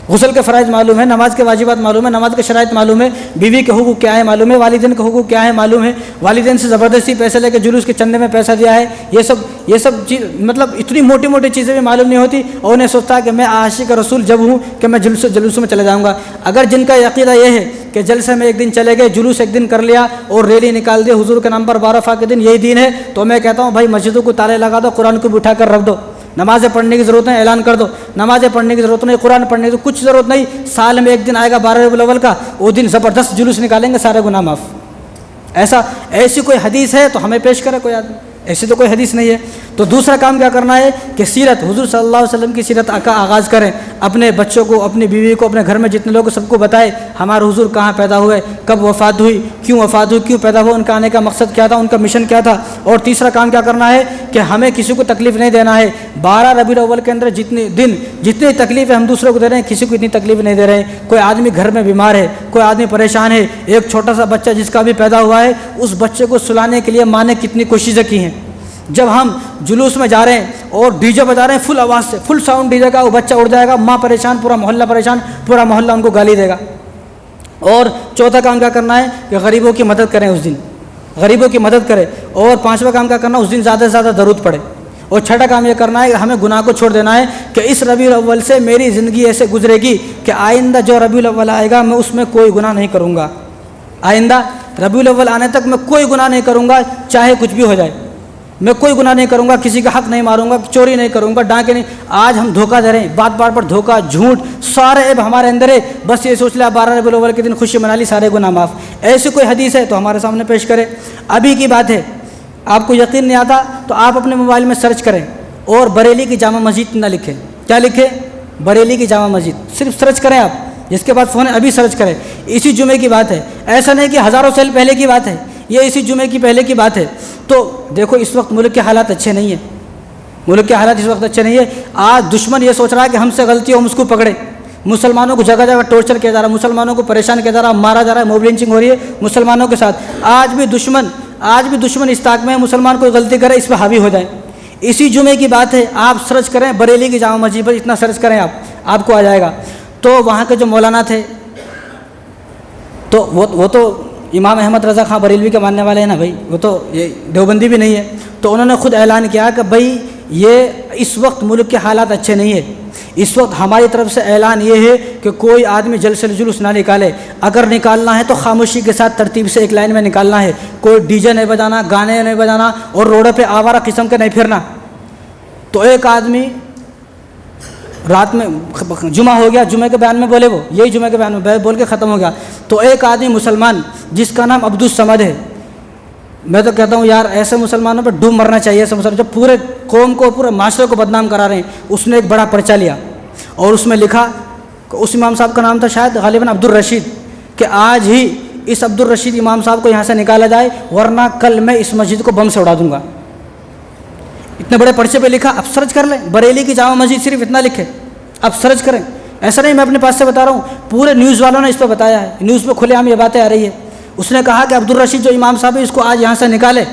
غسل کے فرائض معلوم ہے، نماز کے واجبات معلوم ہے، نماز کے شرائط معلوم ہے، بیوی کے حقوق کیا ہے معلوم ہے، والدین کے حقوق کیا ہے معلوم ہے، والدین سے زبردستی پیسے لے کے جلوس کے چندے میں پیسہ دیا ہے، یہ سب چیز مطلب اتنی موٹی موٹی چیزیں بھی معلوم نہیں ہوتی، اور انہیں سوچتا ہے کہ میں عاشق رسول جب ہوں کہ میں جلوس میں چلے جاؤں گا۔ اگر جن کا عقیدہ یہ ہے کہ جلسے میں ایک دن چلے گئے، جلوس ایک دن کر لیا اور ریلی نکال دی حضور کے نام پر 12 رفع کے دن یہی دین ہے، تو میں کہتا ہوں بھائی مسجدوں کو تالے لگا دو، قرآن کو بٹھا کر رکھ دو، نمازیں پڑھنے کی ضرورت نہیں، اعلان کر دو نمازیں پڑھنے کی ضرورت نہیں، قرآن پڑھنے کی کچھ ضرورت نہیں، سال میں ایک دن آئے گا 12 ربیع الاول کا، وہ دن زبردست جلوس نکالیں گے، سارے گناہ معاف۔ ایسی کوئی حدیث ہے تو ہمیں پیش کرے کوئی آدمی، ایسی تو کوئی حدیث نہیں ہے۔ تو دوسرا کام کیا کرنا ہے کہ سیرت حضور صلی اللہ علیہ وسلم کی سیرت کا آغاز کریں، اپنے بچوں کو، اپنی بیوی کو، اپنے گھر میں جتنے لوگ سب کو بتائے ہمارے حضور کہاں پیدا ہوئے، کب وفات ہوئی، کیوں پیدا ہوا، ان کا آنے کا مقصد کیا تھا، ان کا مشن کیا تھا۔ اور تیسرا کام کیا کرنا ہے کہ ہمیں کسی کو تکلیف نہیں دینا ہے۔ 12 ربیع الاول کے اندر جتنی تکلیفیں ہم دوسروں کو دے رہے ہیں، کسی کو اتنی تکلیف نہیں دے رہے ہیں۔ کوئی آدمی گھر میں بیمار ہے، کوئی آدمی پریشان ہے، ایک چھوٹا سا بچہ جس کا بھی پیدا ہوا ہے، اس بچے کو سلانے کے لیے ماں نے کتنی کوششیں کی ہیں۔ جب ہم جلوس میں جا رہے ہیں اور ڈی جے بجا رہے ہیں فل آواز سے، فل ساؤنڈ ڈی جے کا، وہ بچہ اڑ جائے گا، ماں پریشان، پورا محلہ پریشان، پورا محلہ ان کو گالی دے گا۔ اور چوتھا کام کیا کرنا ہے کہ غریبوں کی مدد کریں، اس دن غریبوں کی مدد کریں۔ اور پانچواں کام کیا کرنا ہے، اس دن زیادہ سے زیادہ درود پڑھیں۔ اور چھٹا کام یہ کرنا ہے کہ ہمیں گناہ کو چھوڑ دینا ہے کہ اس ربیع الاول سے میری زندگی ایسے گزرے گی کہ آئندہ جو ربیع الاول آئے گا میں اس میں کوئی گناہ نہیں کروں گا، آئندہ ربیع الاول آنے تک میں کوئی گناہ نہیں کروں گا، چاہے کچھ بھی ہو جائے، میں کوئی گناہ نہیں کروں گا، کسی کا حق نہیں ماروں گا، چوری نہیں کروں گا، ڈانکے نہیں۔ آج ہم دھوکہ دے رہے ہیں، بات پر دھوکہ، جھوٹ، سارے عیب ہمارے اندر ہے، بس یہ سوچ لیا 12 ربیع الاول کے دن خوشی منا لی، سارے گناہ معاف۔ ایسی کوئی حدیث ہے تو ہمارے سامنے پیش کرے۔ ابھی کی بات ہے، آپ کو یقین نہیں آتا تو آپ اپنے موبائل میں سرچ کریں اور بریلی کی جامع مسجد نہ لکھیں، کیا لکھیں؟ بریلی کی جامع مسجد، صرف سرچ کریں آپ، جس کے بعد فون ہے ابھی سرچ کریں۔ اسی جمعے کی بات ہے، ایسا نہیں کہ ہزاروں سال پہلے کی بات ہے، یہ اسی جمعے کی پہلے کی بات ہے۔ تو دیکھو اس وقت ملک کے حالات اچھے نہیں ہیں، ملک کے حالات اس وقت اچھے نہیں ہیں۔ آج دشمن یہ سوچ رہا ہے کہ ہم سے غلطی ہو ہم اس کو پکڑے، مسلمانوں کو جگہ جگہ ٹورچر کیا جا رہا ہے، مسلمانوں کو پریشان کیا جا رہا ہے، مارا جا رہا ہے، موب لنچنگ ہو رہی ہے مسلمانوں کے ساتھ۔ آج بھی دشمن اس طاق میں ہے، مسلمان کوئی غلطی کرے اس پہ حاوی ہو جائے۔ اسی جمعے کی بات ہے، آپ سرچ کریں بریلی کی جامع مسجد پر، اتنا سرچ کریں آپ کو آ جائے گا۔ تو وہاں کے جو مولانا تھے تو وہ تو امام احمد رضا خان بریلوی کے ماننے والے ہیں نا بھائی، وہ تو یہ دیوبندی بھی نہیں ہے، تو انہوں نے خود اعلان کیا کہ بھائی یہ اس وقت ملک کے حالات اچھے نہیں ہیں، اس وقت ہماری طرف سے اعلان یہ ہے کہ کوئی آدمی جلسے جلوس نہ نکالے، اگر نکالنا ہے تو خاموشی کے ساتھ ترتیب سے ایک لائن میں نکالنا ہے، کوئی ڈی جے نہیں بجانا، گانے نہیں بجانا، اور روڈوں پہ آوارہ قسم کے نہیں پھرنا۔ تو ایک آدمی رات میں جمعہ ہو گیا، جمعے کے بیان میں بولے، وہ یہی جمعے کے بیان میں بول کے ختم ہو گیا۔ تو ایک آدمی مسلمان جس کا نام عبدالصمد ہے، میں تو کہتا ہوں یار ایسے مسلمانوں پہ ڈوب مرنا چاہیے، ایسے مسلمان جو پورے قوم کو، پورے معاشرے کو بدنام کرا رہے ہیں۔ اس نے ایک بڑا پرچہ لیا اور اس میں لکھا کہ اس امام صاحب کا نام تھا شاید غالباً عبدالرشید، کہ آج ہی اس عبدالرشید امام صاحب کو یہاں سے نکالا جائے ورنہ کل میں اس مسجد کو بم سے اڑا دوں گا۔ اتنے بڑے پرچے پہ لکھا، اب سرچ کر لیں بریلی کی جامع مسجد، صرف اتنا لکھے، اب سرچ کریں۔ ایسا نہیں میں اپنے پاس سے بتا رہا ہوں، پورے نیوز والوں نے اس پہ بتایا ہے، نیوز پہ کھلے عام یہ باتیں آ رہی ہے۔ اس نے کہا کہ عبدالرشید جو امام صاحب ہے اس کو آج یہاں سے نکالے،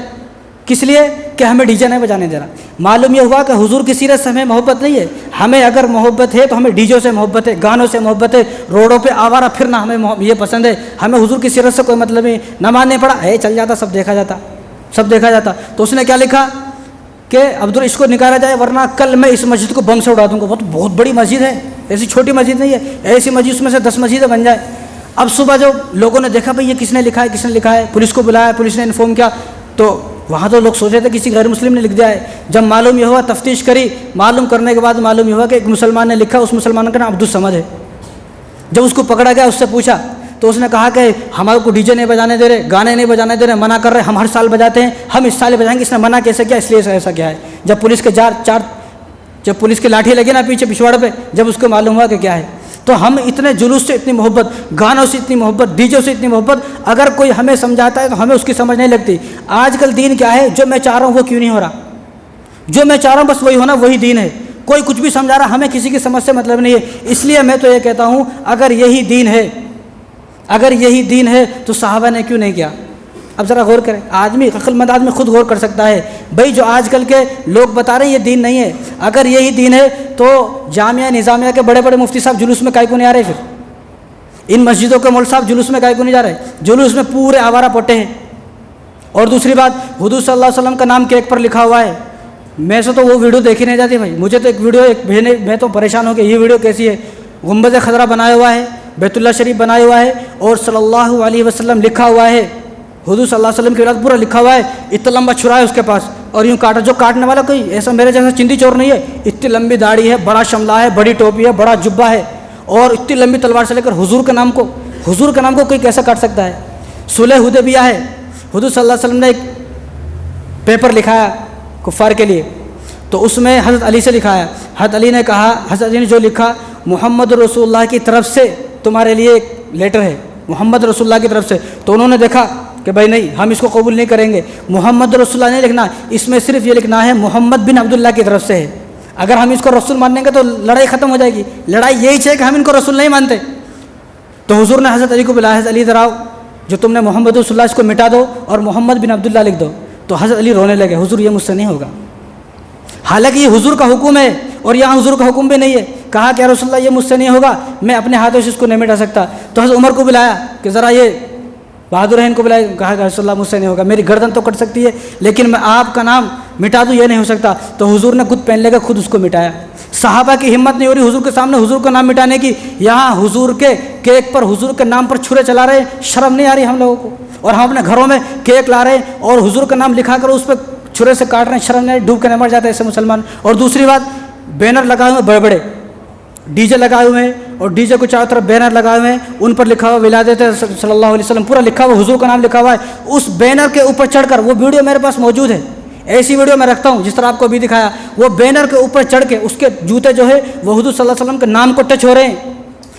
کس لیے کہ ہمیں ڈی جے نہیں بجانے دے رہا۔ معلوم یہ ہوا کہ حضور کی سیرت سے ہمیں محبت نہیں ہے، ہمیں اگر محبت ہے تو ہمیں ڈی جے سے محبت ہے، گانوں سے محبت ہے، روڈوں پہ آوارہ پھرنا ہمیں یہ پسند ہے، ہمیں حضور کی سیرت سے کوئی مطلب نہیں، نہ ماننے پڑا ہے چل جاتا، سب دیکھا جاتا۔ تو اس نے کیا لکھا کہ اس کو نکالا جائے ورنہ کل میں اس مسجد کو بم سے اڑا دوں گا۔ وہ تو بہت بڑی مسجد ہے، ایسی چھوٹی مسجد نہیں ہے، ایسی مسجد اس میں سے 10 مسجدیں بن جائے۔ اب صبح جو لوگوں نے دیکھا بھئی یہ کس نے لکھا ہے، پولیس کو بلایا، پولیس نے انفارم کیا، تو وہاں تو لوگ سوچے تھے کسی غیر مسلم نے لکھ دیا ہے. جب معلوم یہ ہوا, تفتیش کری, معلوم کرنے کے بعد معلوم یہ ہوا کہ ایک مسلمان نے لکھا, اس مسلمان کا نام عبدالصمد ہے. جب اس کو پکڑا گیا, اس سے پوچھا تو اس نے کہا کہ ہمارے کو ڈی جے نہیں بجانے دے رہے, گانے نہیں بجانے دے رہے, منع کر رہے, ہم ہر سال بجاتے ہیں, ہم اس سال بجائیں گے. اس نے منع کیسے کیا, اس لیے ایسا کیا ہے. جب پولیس کی لاٹھی لگی نا پیچھے پچھواڑ پہ, جب اس کو معلوم ہوا کہ کیا ہے. تو ہم اتنے جلوس سے اتنی محبت, گانوں سے اتنی محبت, ڈی جے سے اتنی محبت, اگر کوئی ہمیں سمجھاتا ہے تو ہمیں اس کی سمجھ نہیں لگتی. آج کل دین کیا ہے, جو میں چاہ رہا ہوں وہ کیوں نہیں ہو رہا, جو میں چاہ رہا ہوں بس وہی ہونا, وہی دین ہے. کوئی کچھ بھی سمجھا رہا, ہمیں کسی کی سمجھ سے مطلب نہیں ہے. اس لیے میں تو یہ کہتا ہوں, اگر یہی دین ہے تو صحابہ نے کیوں نہیں کیا. اب ذرا غور کریں, آدمی عقل مند آدمی خود غور کر سکتا ہے. بھائی جو آج کل کے لوگ بتا رہے ہیں یہ دین نہیں ہے, اگر یہی دین ہے تو جامعہ نظامیہ کے بڑے بڑے مفتی صاحب جلوس میں کائے کو نہیں آ رہے, پھر ان مسجدوں کے مول صاحب جلوس میں کائے کو نہیں جا رہے. جلوس میں پورے آوارہ پوٹے ہیں. اور دوسری بات, حضور صلی اللہ علیہ وسلم کا نام کیک پر لکھا ہوا ہے. میں سے تو وہ ویڈیو دیکھی نہیں جاتی بھائی. مجھے تو ایک ویڈیو بھیجنے, میں تو پریشان ہو گیا, یہ ویڈیو کیسی ہے. گنبد خضرا بنایا ہوا ہے, بیت اللہ شریف بنایا ہوا ہے, اور صلی اللہ علیہ وسلم لکھا ہوا ہے. حضور صلی اللہ علیہ وسلم کے بعد پورا لکھا ہوا ہے. اتنا لمبا چھرا ہے اس کے پاس, اور یوں کاٹا. جو کاٹنے والا کوئی ایسا میرے جیسا چندی چور نہیں ہے. اتنی لمبی داڑھی ہے, بڑا شملہ ہے, بڑی ٹوپی ہے, بڑا جبہ ہے, اور اتنی لمبی تلوار سے لے کر حضور کے نام کو کوئی کیسا کاٹ سکتا ہے. صلح حدیبیہ ہے, حضور صلی اللہ علیہ وسلم نے ایک پیپر لکھایا کفار کے لیے, تو اس میں حضرت علی سے لکھا ہے. حضرت علی نے کہا, حضرت علی نے جو لکھا, محمد رسول اللہ کی طرف سے تمہارے لیے ایک لیٹر ہے, محمد رسول اللہ کی طرف سے. تو انہوں نے دیکھا کہ بھائی نہیں, ہم اس کو قبول نہیں کریں گے, محمد رسول اللہ نہیں لکھنا, اس میں صرف یہ لکھنا ہے محمد بن عبداللہ کی طرف سے ہے. اگر ہم اس کو رسول مانیں گے تو لڑائی ختم ہو جائے گی. لڑائی یہی ہے کہ ہم ان کو رسول نہیں مانتے. تو حضور نے حضرت علی کو بلایا, حضرت علی ادھر آؤ, جو تم نے محمد رسول اللہ اس کو مٹا دو اور محمد بن عبداللہ لکھ دو. تو حضرت علی رونے لگے, حضور یہ مجھ سے نہیں ہوگا. حالانکہ یہ حضور کا حکم ہے, اور یہاں حضور کا حکم بھی نہیں ہے. کہا کہ یا رسول اللہ یہ مجھ سے نہیں ہوگا, میں اپنے ہاتھوں سے اس کو نہیں مٹا سکتا. تو حضرت عمر کو بلایا کہ ذرا یہ بہادر ہیں, ان کو بلایا. کہا کہ رسول اللہ مجھ سے نہیں ہوگا, میری گردن تو کٹ سکتی ہے لیکن میں آپ کا نام مٹا دوں یہ نہیں ہو سکتا. تو حضور نے خود پہن لے کر خود اس کو مٹایا. صحابہ کی ہمت نہیں ہو رہی حضور کے سامنے حضور کا نام مٹانے کی. یہاں حضور کے کیک پر, حضور کے نام پر چھرے چلا رہے ہیں, شرم نہیں آ رہی ہم لوگوں کو. اور ہم اپنے گھروں میں کیک لا رہے ہیں اور حضور کا نام لکھا کر اس پہ چھرے سے کاٹ رہے ہیں, شرم نہیں, ڈوب کے نہیں مر جاتے ایسے مسلمان. اور دوسری بات, بینر لگائے ہوئے بڑے بڑے, ڈی جے لگائے ہوئے ہیں, اور ڈی جے کو چاروں طرف بینر لگائے ہوئے ہیں, ان پر لکھا ہوا ولادت صلی اللہ علیہ وسلم, پورا لکھا ہوا, حضور کا نام لکھا ہوا ہے. اس بینر کے اوپر چڑھ کر, وہ ویڈیو میرے پاس موجود ہے, ایسی ویڈیو میں رکھتا ہوں جس طرح آپ کو ابھی دکھایا, وہ بینر کے اوپر چڑھ کے اس کے جوتے جو ہے وہ حضور صلی اللہ علیہ وسلم کے نام کو ٹچ ہو رہے ہیں,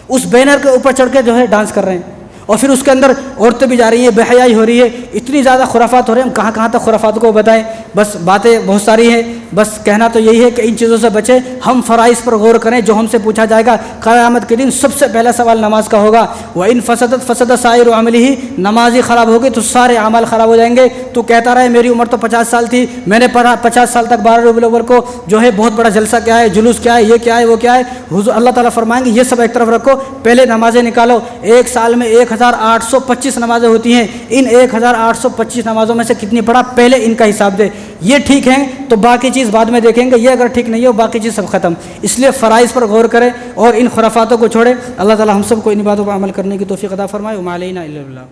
اس بینر کے اوپر چڑھ کے جو ہے ڈانس کر رہے ہیں. اور پھر اس کے اندر عورتیں بھی جا رہی ہیں, بے حیائی ہو رہی ہے, اتنی زیادہ خرافات ہو رہے ہیں. ہم کہاں کہاں تک خرافات کو بتائیں, بس باتیں بہت ساری ہیں. بس کہنا تو یہی ہے کہ ان چیزوں سے بچیں, ہم فرائض پر غور کریں جو ہم سے پوچھا جائے گا. قیامت کے دن سب سے پہلا سوال نماز کا ہوگا. وَإِن فَسَدَتْ فَسَدَ سَائِرُ عَمَلِهِ, نماز ہی خراب ہوگی تو سارے اعمال خراب ہو جائیں گے. تو کہتا رہے میری عمر تو 50 سال تھی, میں نے پڑھا 50 سال تک 12 ربیع الاول کو جو ہے بہت بڑا جلسہ کیا ہے, جلوس کیا ہے, یہ کیا ہے, وہ کیا ہے. حضور اللہ تعالیٰ فرمائیں گے یہ سب ایک طرف رکھو, پہلے نمازیں نکالو. ایک سال میں 1825 نمازیں ہوتی ہیں, ان 1825 نمازوں میں سے کتنی پڑھا, پہلے ان کا حساب دے. یہ ٹھیک ہیں تو باقی چیز بعد میں دیکھیں گے, یہ اگر ٹھیک نہیں ہو باقی چیز سب ختم. اس لیے فرائض پر غور کریں اور ان خرافاتوں کو چھوڑیں. اللہ تعالیٰ ہم سب کو ان باتوں پر عمل کرنے کی توفیق عطا فرمائے. وما علینا الا البلاغ.